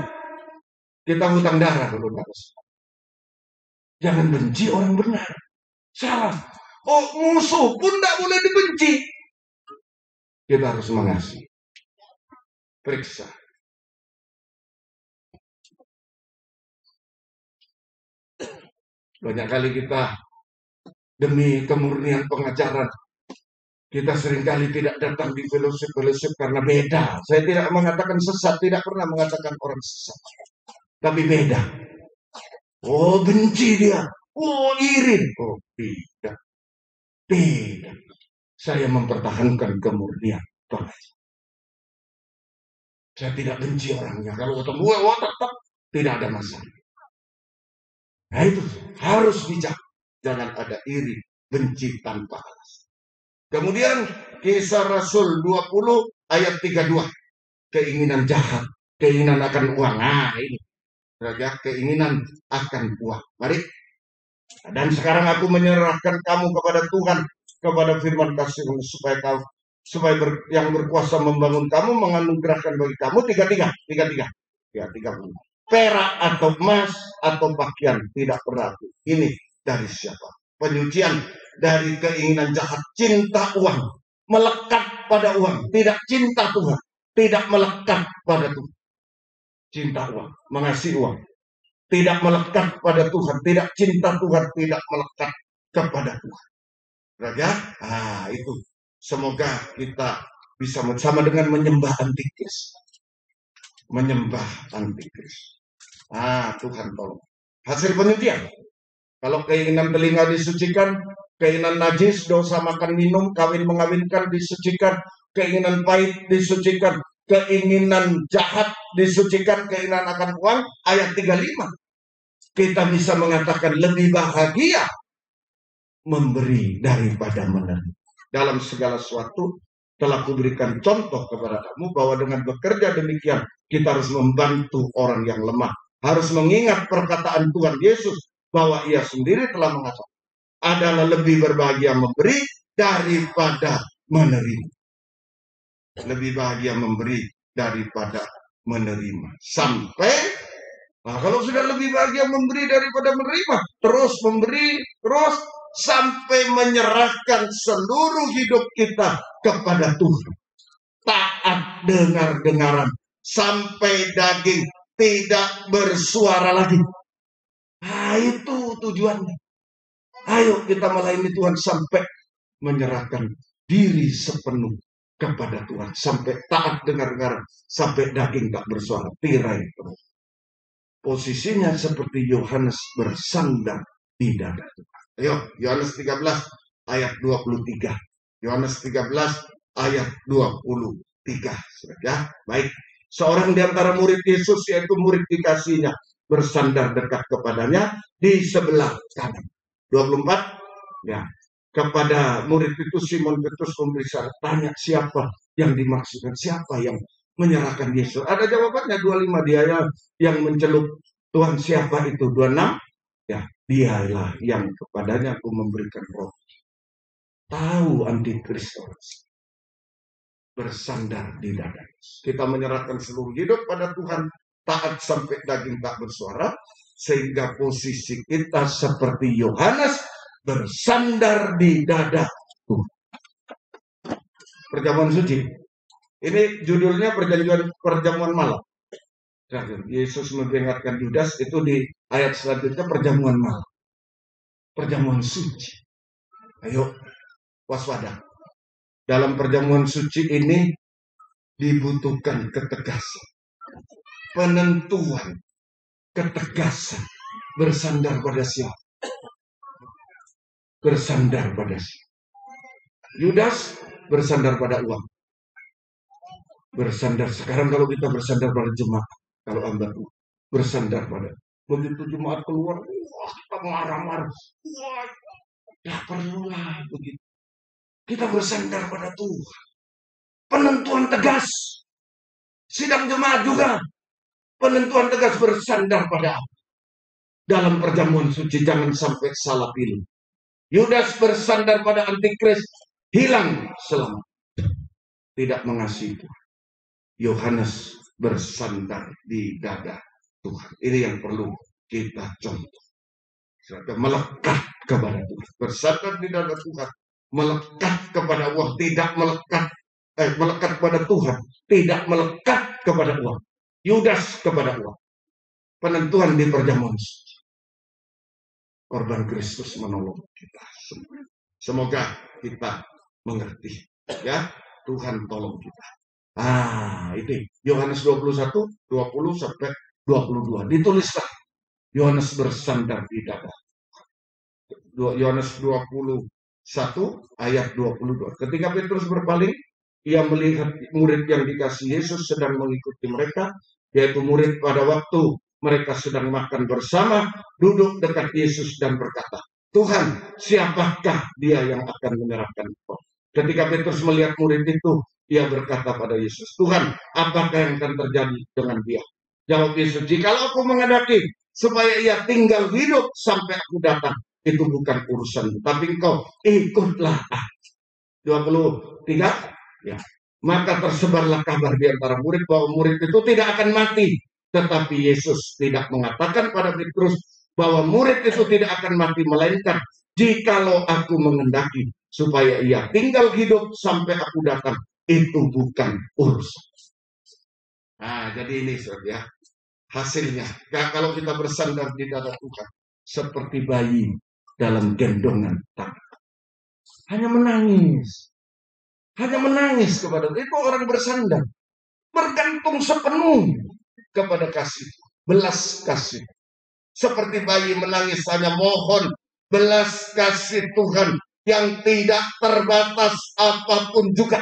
Kita hutang darah kalau nggak kasih. Jangan benci orang benar. Salah. Oh, musuh pun tidak boleh dibenci. Kita harus mengasihi. Periksa. Banyak kali kita demi kemurnian pengajaran, kita seringkali tidak datang di fellowship karena beda. Saya tidak mengatakan sesat, tidak pernah mengatakan orang sesat. Tapi beda. Oh, benci dia. Oh, iri. Oh, tidak. Tidak. Saya mempertahankan kemurnian pengajaran. Saya tidak benci orangnya. Kalau ketemu, tetap tidak ada masalah. Nah, itu harus bijak. Jangan ada iri, benci tanpa alasan. Kemudian Kisah Rasul 20 ayat 32. Keinginan jahat, keinginan akan uang. Nah, ini. Ya, keinginan akan uang. Mari. Dan sekarang aku menyerahkan kamu kepada Tuhan, kepada firman kasih-Mu, supaya yang berkuasa membangun kamu, menganugerahkan bagi kamu tiga. Ya, 30. Perak atau emas atau pakaian tidak berlaku. Ini dari siapa? Penyucian dari keinginan jahat, cinta uang, melekat pada uang, tidak cinta Tuhan, tidak melekat pada Tuhan. Cinta uang, mengasihi uang, tidak melekat pada Tuhan, tidak cinta Tuhan, tidak melekat kepada Tuhan. Ya, itu. Semoga kita bisa sama dengan menyembah antikris. Menyembah antikris. Tuhan tolong. Hasil penyucian. Kalau keinginan telinga disucikan, keinginan najis, dosa makan minum, kawin mengawinkan disucikan, keinginan pahit disucikan, keinginan jahat disucikan, keinginan akan uang, ayat 35. Kita bisa mengatakan lebih bahagia memberi daripada menerima. Dalam segala sesuatu telah kuberikan contoh kepada kamu bahwa dengan bekerja demikian kita harus membantu orang yang lemah. Harus mengingat perkataan Tuhan Yesus bahwa ia sendiri telah mengatakan adalah lebih berbahagia memberi daripada menerima. Lebih bahagia memberi daripada menerima. Sampai kalau sudah lebih bahagia memberi daripada menerima, terus memberi, terus sampai menyerahkan seluruh hidup kita kepada Tuhan. Taat dengar-dengaran sampai daging tidak bersuara lagi. Itu tujuannya. Ayo kita melayani Tuhan sampai menyerahkan diri sepenuh kepada Tuhan. Sampai taat dengar-dengaran, sampai daging tak bersuara. Tirai terus. Posisinya seperti Yohanes bersandar di dada Tuhan. Ayo, Yohanes 13 ayat 23. Yohanes 13 ayat 23. Ya, baik. Seorang di antara murid Yesus, yaitu murid dikasihnya, bersandar dekat kepadanya di sebelah kanan. 24. Ya, kepada murid itu Simon Petrus memeriksa, tanya siapa yang dimaksudkan, siapa yang menyerahkan Yesus. Ada jawabannya 25, dia yang mencelup Tuhan siapa itu. 26, ya dialah yang kepadanya aku memberikan roh. Tahu antikristus bersandar di dada. Kita menyerahkan seluruh hidup pada Tuhan, taat sampai daging tak bersuara, sehingga posisi kita seperti Yohanes bersandar di dada Tuhan. Perjamuan suci. Ini judulnya perjamuan malam. Yesus memperingatkan Yudas itu di ayat selanjutnya perjamuan malam. Perjamuan suci. Ayo waspada. Dalam perjamuan suci ini dibutuhkan ketegasan. Penentuan ketegasan. Bersandar pada siapa? Bersandar pada siapa? Yudas bersandar pada uang. Bersandar sekarang kalau kita bersandar pada jemaat, kalau Anda bersandar pada begitu jemaat keluar, kita marah-marah, tidak perlulah begitu. Kita bersandar pada Tuhan. Penentuan tegas. Sidang jemaat juga penentuan tegas bersandar pada Allah. Dalam perjamuan suci jangan sampai salah pilih. Yudas bersandar pada antikris, hilang selamat. Tidak mengasihi Tuhan. Yohanes bersandar di dada Tuhan. Ini yang perlu kita contoh. Melekat kepada Tuhan. Bersandar di dada Tuhan. Melekat kepada uang. Tidak melekat. Melekat kepada Tuhan. Tidak melekat kepada uang. Yudas kepada uang. Penentuan di perjamuan suci. Korban Kristus menolong kita semua. Semoga kita mengerti. Ya, Tuhan tolong kita. Itu Yohanes 21, 20 sampai 22. Ditulislah Yohanes bersandar di dada. Yohanes 21 ayat 22. Ketika Petrus berpaling, ia melihat murid yang dikasihi Yesus sedang mengikuti mereka, yaitu murid pada waktu mereka sedang makan bersama, duduk dekat Yesus dan berkata, Tuhan, siapakah dia yang akan menyerahkan engkau? Ketika Petrus melihat murid itu, ia berkata pada Yesus, Tuhan, apakah yang akan terjadi dengan dia? Jawab Yesus, jikalau aku menghendaki supaya ia tinggal hidup sampai aku datang, itu bukan urusan, tapi engkau ikutlah. 23, ya. Maka tersebarlah kabar di antara murid bahwa murid itu tidak akan mati. Tetapi Yesus tidak mengatakan pada Petrus bahwa murid itu tidak akan mati, melainkan jikalau aku menghendaki supaya ia tinggal hidup sampai aku datang, itu bukan urusan. Jadi ini ya hasilnya. Kalau kita bersandar di dada Tuhan seperti bayi dalam gendongan tangan, hanya menangis kepada itu orang bersandar, bergantung sepenuh kepada kasih, belas kasih. Seperti bayi menangis hanya mohon belas kasih Tuhan yang tidak terbatas apapun juga.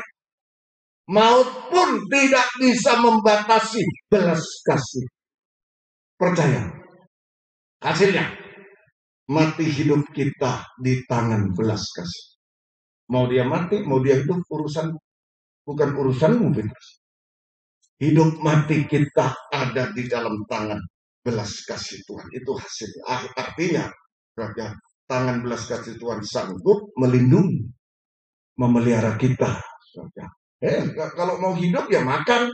Maut pun tidak bisa membatasi belas kasih. Percaya, hasilnya mati hidup kita di tangan belas kasih. Mau dia mati, mau dia hidup, bukan urusanmu, Petrus. Hidup mati kita ada di dalam tangan belas kasih Tuhan. Itu hasilnya. Artinya, tangan belas kasih Tuhan sanggup melindungi, memelihara kita. Kalau mau hidup ya makan,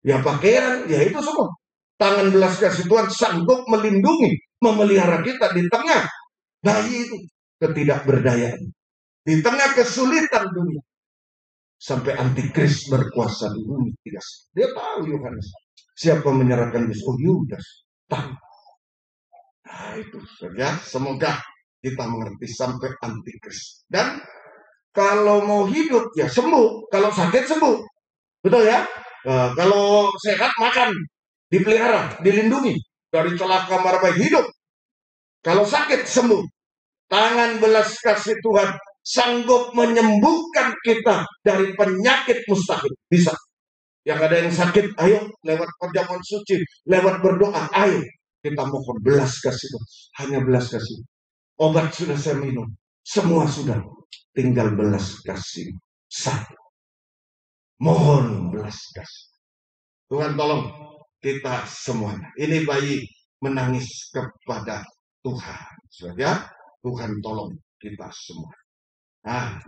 ya pakaian, ya itu semua. Tangan belas kasih Tuhan sanggup melindungi, memelihara kita di tengah bayi itu ketidakberdayaan, di tengah kesulitan dunia, sampai antikris berkuasa di bumi. Dia tahu Yohanes siapa menyerahkan Yesus. Oh, Yudas tahu. Nah, itu saja. Semoga kita mengerti sampai antikris. Dan kalau mau hidup ya sembuh, kalau sakit sembuh, betul ya? Kalau sehat makan, dipelihara, dilindungi dari celaka mara baik, hidup. Kalau sakit sembuh. Tangan belas kasih Tuhan sanggup menyembuhkan kita dari penyakit mustahil. Bisa. Yang ada yang sakit, ayo lewat perjamuan suci, lewat berdoa, ayo kita mohon belas kasih Tuhan. Hanya belas kasih. Obat sudah saya minum, semua sudah. Tinggal belas kasih satu. Mohon belas kasih. Tuhan tolong kita semuanya. Ini bayi menangis kepada Tuhan. Saja, Tuhan tolong kita semua.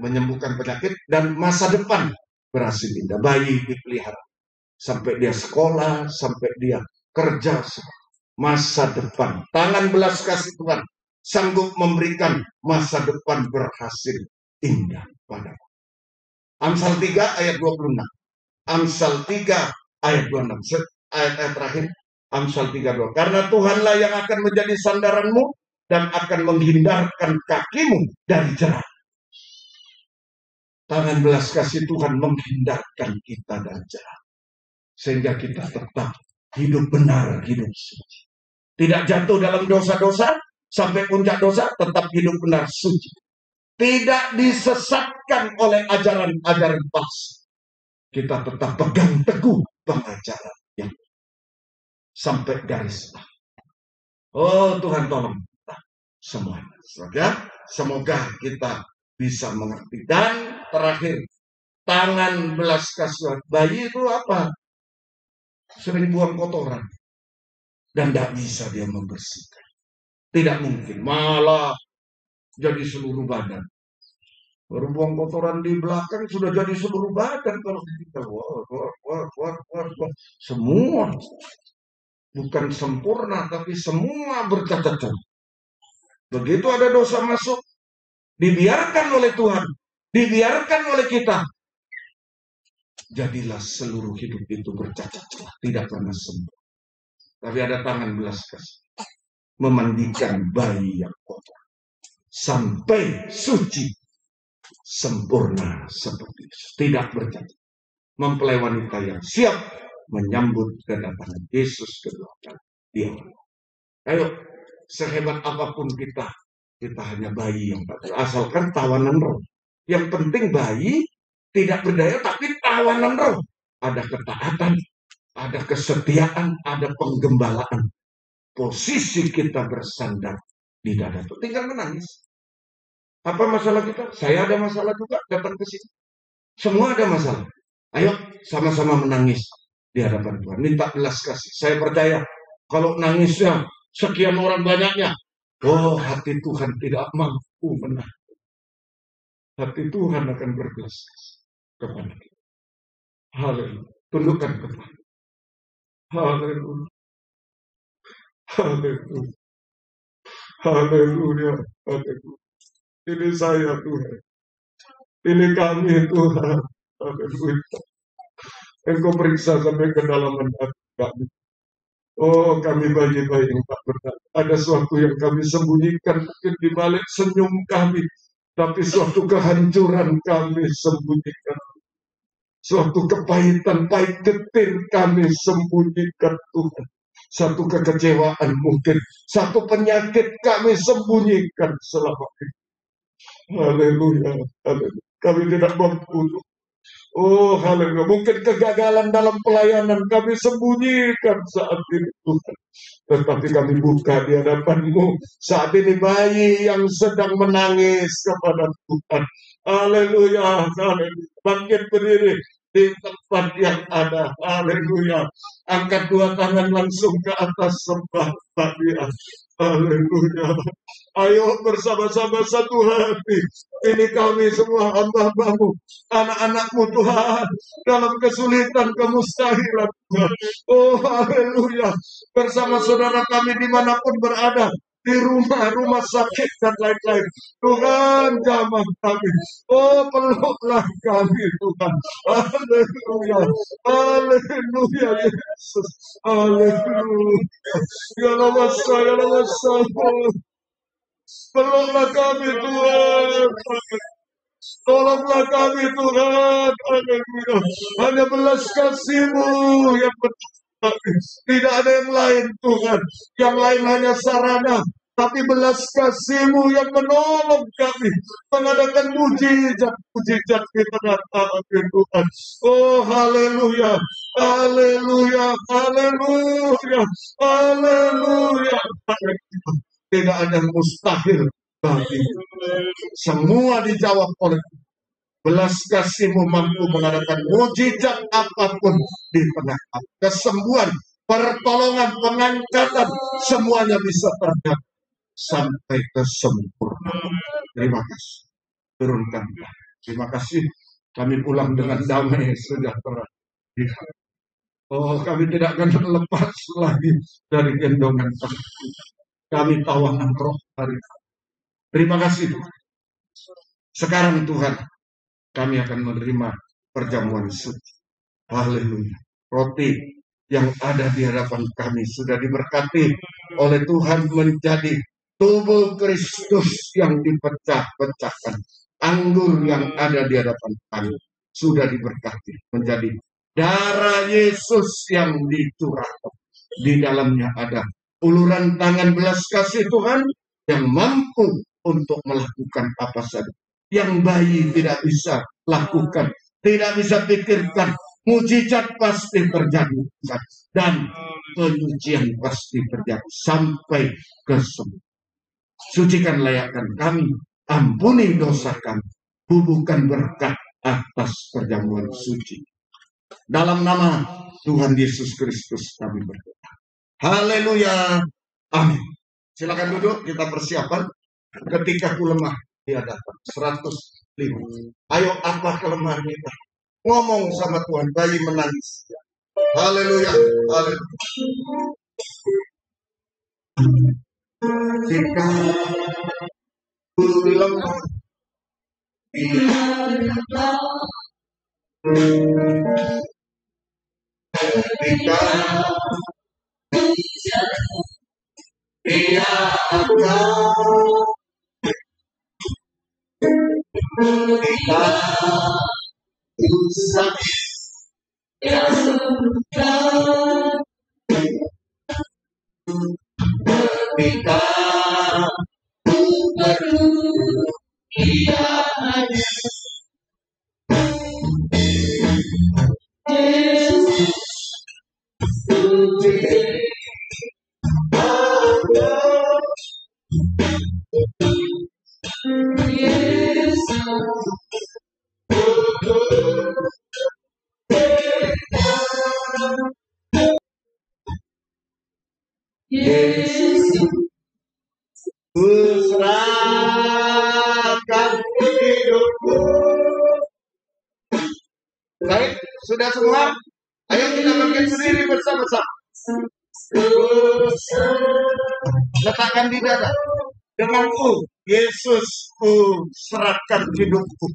Menyembuhkan penyakit dan masa depan berhasil indah. Bayi dipelihara sampai dia sekolah, sampai dia kerja. Masa depan. Tangan belas kasih Tuhan sanggup memberikan masa depan berhasil indah padamu. Amsal 3 ayat 26. Amsal 3 ayat 26. Ayat terakhir. Amsal 3:2. Karena Tuhanlah yang akan menjadi sandaranmu dan akan menghindarkan kakimu dari jerat. Tangan belas kasih Tuhan menghindarkan kita dari jerat. Sehingga kita tetap hidup benar, hidup suci. Tidak jatuh dalam dosa-dosa, sampai puncak dosa, tetap hidup benar, suci. Tidak disesatkan oleh ajaran-ajaran palsu. Kita tetap pegang teguh pengajaran yang sampai garis akhir. Oh Tuhan tolong kita semuanya. Semoga kita bisa mengerti. Dan terakhir, tangan belas kasihan. Bayi itu apa? Sering buang kotoran. Dan tidak bisa dia membersihkan. Tidak mungkin. Malah jadi seluruh badan. Baru buang kotoran di belakang sudah jadi seluruh badan. Kalau kita wah. Semua. Bukan sempurna, tapi semua bercacat. Begitu ada dosa masuk, dibiarkan oleh Tuhan, dibiarkan oleh kita. Jadilah seluruh hidup itu bercacat celah, tidak pernah sembuh. Tapi ada tangan belas kasih memandikan bayi yang kotor sampai suci, sempurna seperti itu, tidak bercacat. Mempelai wanita yang siap menyambut kedatangan Yesus kedua kali. Dia. Ayo, sehebat apapun kita hanya bayi yang tak asalkan tawanan roh. Yang penting bayi tidak berdaya tapi tawanan roh. Ada ketaatan, ada kesetiaan, ada penggembalaan. Posisi kita bersandar di dada itu. Tinggal menangis. Apa masalah kita? Saya ada masalah juga datang ke sini. Semua ada masalah. Ayo sama-sama menangis di hadapan Tuhan. Minta belas kasih. Saya percaya kalau nangisnya sekian orang banyaknya, oh hati Tuhan tidak mampu menahan. Hati Tuhan akan berbelas kasih kepada kita. Haleluya. Tundukkan kepala. Haleluya. Haleluya. Haleluya. Haleluya. Ini saya Tuhan. Ini kami Tuhan. Haleluya. Engkau periksa sampai kedalaman hati kami. Oh, kami bayi-bayi yang tak benar. Ada suatu yang kami sembunyikan mungkin di balik senyum kami. Tapi suatu kehancuran kami sembunyikan. Suatu kepahitan, pahit getir kami sembunyikan Tuhan. satu kekecewaan mungkin, satu penyakit kami sembunyikan selama ini. Haleluya, haleluya. Kami tidak mampu. Oh, haleluya. Mungkin kegagalan dalam pelayanan kami sembunyikan saat ini, Tuhan. Tetapi kami buka di hadapan-Mu saat ini bayi yang sedang menangis kepada Tuhan. Haleluya, haleluya. Bangkit berdiri di tempat yang ada. Haleluya. Angkat dua tangan langsung ke atas, sembah dia. Haleluya. Ayo bersama-sama satu hati. Ini kami semua hamba-Mu, anak-anak-Mu Tuhan, dalam kesulitan, kemustahilan Tuhan. Oh haleluya. Bersama saudara kami dimanapun berada, di rumah sakit dan lain-lain. Tuhan jamah kami. Oh peluklah kami Tuhan. Haleluya. Haleluya Yesus. Haleluya. Ya Allah saya, ya Allah saya. Tolonglah kami Tuhan. Tolonglah kami Tuhan. Haleluya. Hanya belas kasih-Mu yang betul. Tidak ada yang lain Tuhan. Yang lain hanya sarana. Tapi belas kasih-Mu yang menolong kami mengadakan mujizat di tengah kami Tuhan. Oh haleluya. Haleluya. Haleluya. Haleluya. Tidak ada yang mustahil bagi. Semua dijawab oleh belas kasih-Mu mampu mengadakan mujizat apapun di tengah kami. Kesembuhan, pertolongan, pengangkatan, semuanya bisa terjadi sampai kesempurnaan. Terima kasih. Turunkan. Terima kasih. Kami pulang dengan damai sejahtera. Oh, kami tidak akan lepas lagi dari gendongan kami. Kami tawanan roh hari ini. Terima kasih Tuhan. Sekarang Tuhan, kami akan menerima perjamuan suci. Haleluya. Roti yang ada di hadapan kami sudah diberkati oleh Tuhan menjadi tubuh Kristus yang dipecah-pecahkan. Anggur yang ada di hadapan kami sudah diberkati menjadi darah Yesus yang dicurahkan. Di dalamnya ada uluran tangan belas kasih Tuhan yang mampu untuk melakukan apa saja yang bayi tidak bisa lakukan, tidak bisa pikirkan. Mujizat pasti terjadi dan penyucian pasti terjadi sampai ke semua. Sucikan, layakkan kami, ampuni dosa kami, bubuhkan berkat atas perjamuan suci. Dalam nama Tuhan Yesus Kristus kami berdoa. Haleluya. Amin. Silakan duduk, kita persiapan ketika ku lemah di hadapan 105. Ayo apa kelemahan kita? Ngomong sama Tuhan, bayi menangis. Haleluya. Haleluya. Jika ku lemah di hadapan, ketika Dia akan kita usah kita perlu Dia ada. Yesus serahkan hidupku. Baik, sudah semua? Ayo kita bangkit berdiri bersama-sama. Letakkan di dada. Denganku, Yesus, ku serahkan hidupku.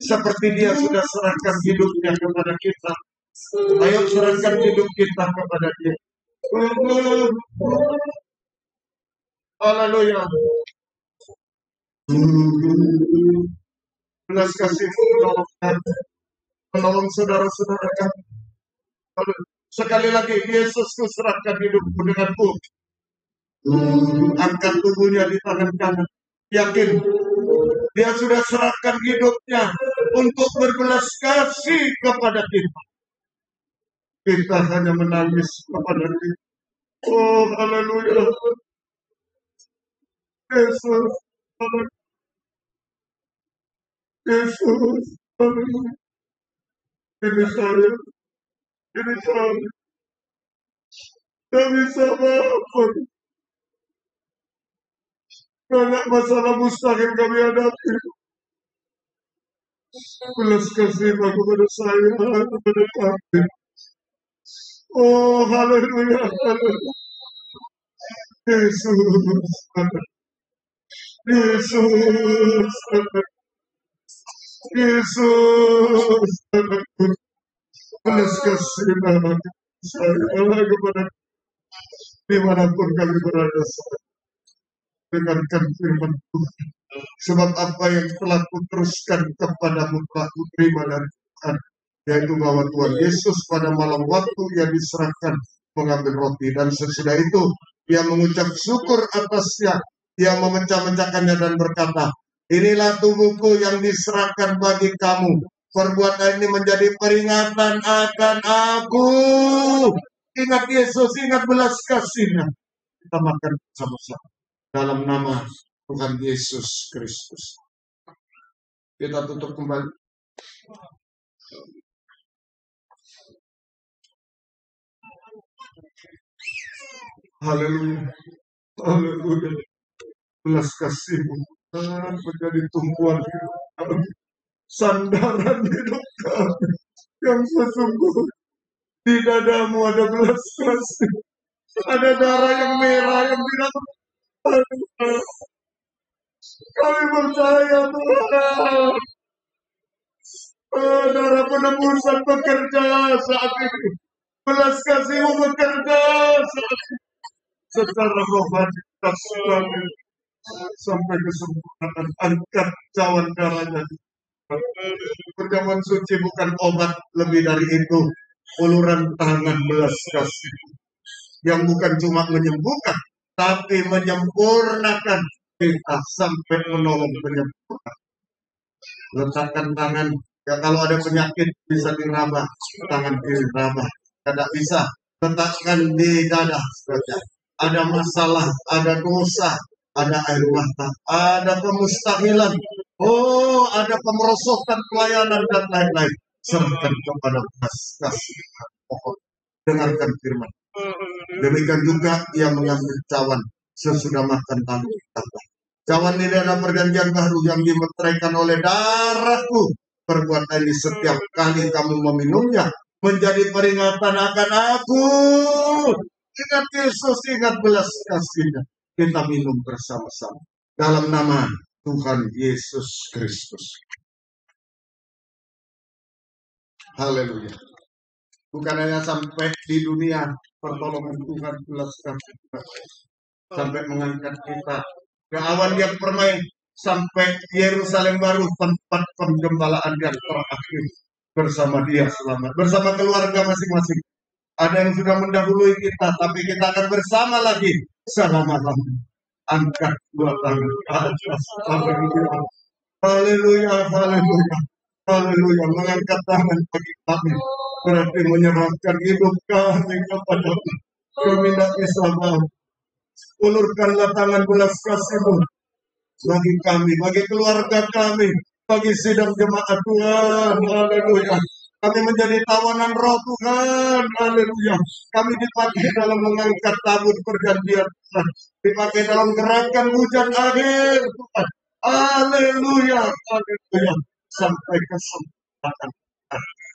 Seperti Dia sudah serahkan hidupnya kepada kita. Ayo serahkan hidup kita kepada Dia. Haleluya. Belas kasih menolong saudara-saudara kami. Sekali lagi, Yesus, ku serahkan hidupku denganku. Angkat tubuhnya di tangan kanan. Yakin, dia sudah serahkan hidupnya untuk berbelas kasih kepada kita. Kita hanya menangis kepada dia. Oh, haleluya. Yesus, haleluya. Yesus, haleluya. Ini saya, tak bisa apa. Banyak masalah mustahil kami hadapi. Belas kasih kepada saya, kepada kami. Oh, haleluya, haleluya. Yesus, Yesus, Yesus, belas kasih saya kepada dimanapun kami berada. Dengarkan firman Tuhan. Sebab apa yang telah kuteruskan kepadamu telah kuterima dari Tuhan, yaitu bahwa Tuhan Yesus pada malam waktu ia diserahkan mengambil roti, dan sesudah itu ia mengucap syukur atasnya, ia memecah-mecahkannya dan berkata, inilah tubuhku yang diserahkan bagi kamu, perbuatan ini menjadi peringatan akan aku. Ingat Yesus, ingat belas kasihnya. Kita makan sama-sama dalam nama Tuhan Yesus Kristus. Kita tutup kembali. Haleluya, haleluya. Belas kasih-Mu menjadi tumpuan hidup kami, sandaran hidup kami yang sesungguhnya. Di dadamu ada belas kasih, ada darah yang merah yang tidak. Kami percaya Tuhan, darah penebusan bekerja saat ini, belas kasih-Mu bekerja saat ini, secara rohani kami sampai kesempurnaan. Angkat cawan darahnya. Perjamuan suci bukan obat, lebih dari itu, uluran tangan belas kasih yang bukan cuma menyembuhkan, tapi menyempurnakan kita sampai menolong penyempurna. Letakkan tangan, ya kalau ada penyakit bisa diraba, tangan kiri raba. Tidak bisa, letakkan di dada saja. Ada masalah, ada dosa, ada air mata, ada kemustahilan, oh ada pemerosotan pelayanan dan lain-lain. Serahkan kepada belas kasih. Dengarkan firman. Demikian juga ia mengambil cawan sesudah makan lalu ditambah. Cawan ini adalah perjanjian baru yang dimeteraikan oleh darahku. Perbuatan ini setiap kali kamu meminumnya menjadi peringatan akan aku. Ingat Yesus, ingat belas kasihnya. Kita minum bersama-sama dalam nama Tuhan Yesus Kristus. Haleluya. Bukan hanya sampai di dunia, pertolongan Tuhan belas kasih sampai mengangkat kita ke awan yang permai, sampai Yerusalem baru, tempat penggembalaan yang terakhir bersama Dia selamat, bersama keluarga masing-masing. Ada yang sudah mendahului kita, tapi kita akan bersama lagi selama-lamanya. Angkat dua tangan ke atas. Haleluya, haleluya, haleluya, haleluya. Mengangkat tangan bagi kami berarti menyerahkan hidup kami kepada kami. Tidak bisa mau. Ulurkanlah tangan belas kasih-Mu bagi kami, bagi keluarga kami, bagi sidang jemaat Tuhan. Haleluya. Kami menjadi tawanan roh Tuhan. Haleluya. Kami dipakai dalam mengangkat tabut perjanjian Tuhan, dipakai dalam gerakan hujan akhir Tuhan. Haleluya, haleluya. Sampai kesempatan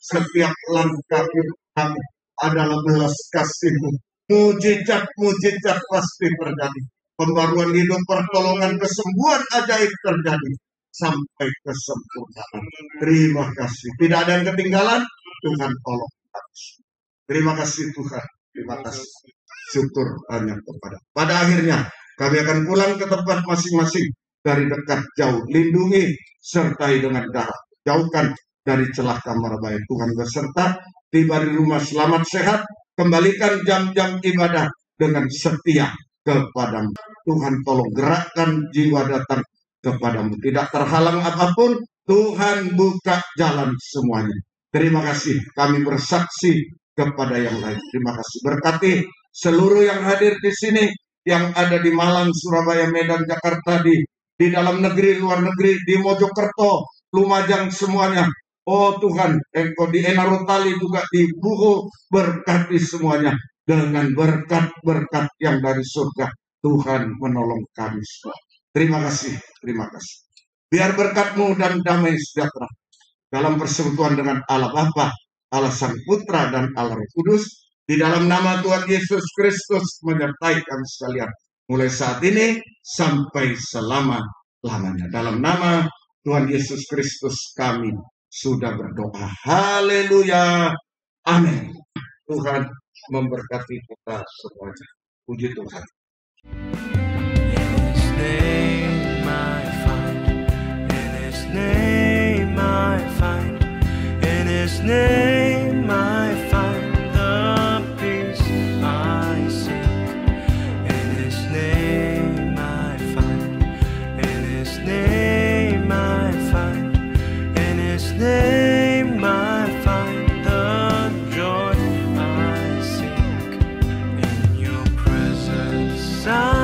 setiap langkah hidup kami adalah belas kasih-Mu. Mujizat-mujizat pasti terjadi. Pembaruan hidup, pertolongan, kesembuhan ajaib terjadi sampai kesempurnaan. Terima kasih. Tidak ada yang ketinggalan. Tuhan tolong. Terima kasih Tuhan. Terima kasih. Syukur hanya kepada. Pada akhirnya kami akan pulang ke tempat masing-masing. Dari dekat jauh, lindungi sertai dengan darah. Jauhkan dari celah kamar bahaya. Tuhan beserta. Tiba di rumah selamat sehat. Kembalikan jam-jam ibadah dengan setia kepadamu. Tuhan tolong gerakkan jiwa datang kepadamu. Tidak terhalang apapun, Tuhan buka jalan semuanya. Terima kasih, kami bersaksi kepada yang lain. Terima kasih. Berkati seluruh yang hadir di sini, yang ada di Malang, Surabaya, Medan, Jakarta, di dalam negeri, luar negeri, di Mojokerto, Lumajang, semuanya. Oh Tuhan, Engkau di Enarotali juga di Buho, berkati semuanya dengan berkat-berkat yang dari surga. Tuhan menolong kami semua. Terima kasih, terima kasih. Biar berkat-Mu dan damai sejahtera dalam persekutuan dengan Allah Bapa, Allah Sang Putra, dan Allah Roh Kudus, di dalam nama Tuhan Yesus Kristus menyertai kami sekalian, mulai saat ini sampai selama-lamanya. Dalam nama Tuhan Yesus Kristus kami sudah berdoa. Haleluya. Amin. Tuhan memberkati kita semuanya. Puji Tuhan. In His name I find the peace I seek. In His name I find. In His name I find. In His name I find the joy I seek. In Your presence I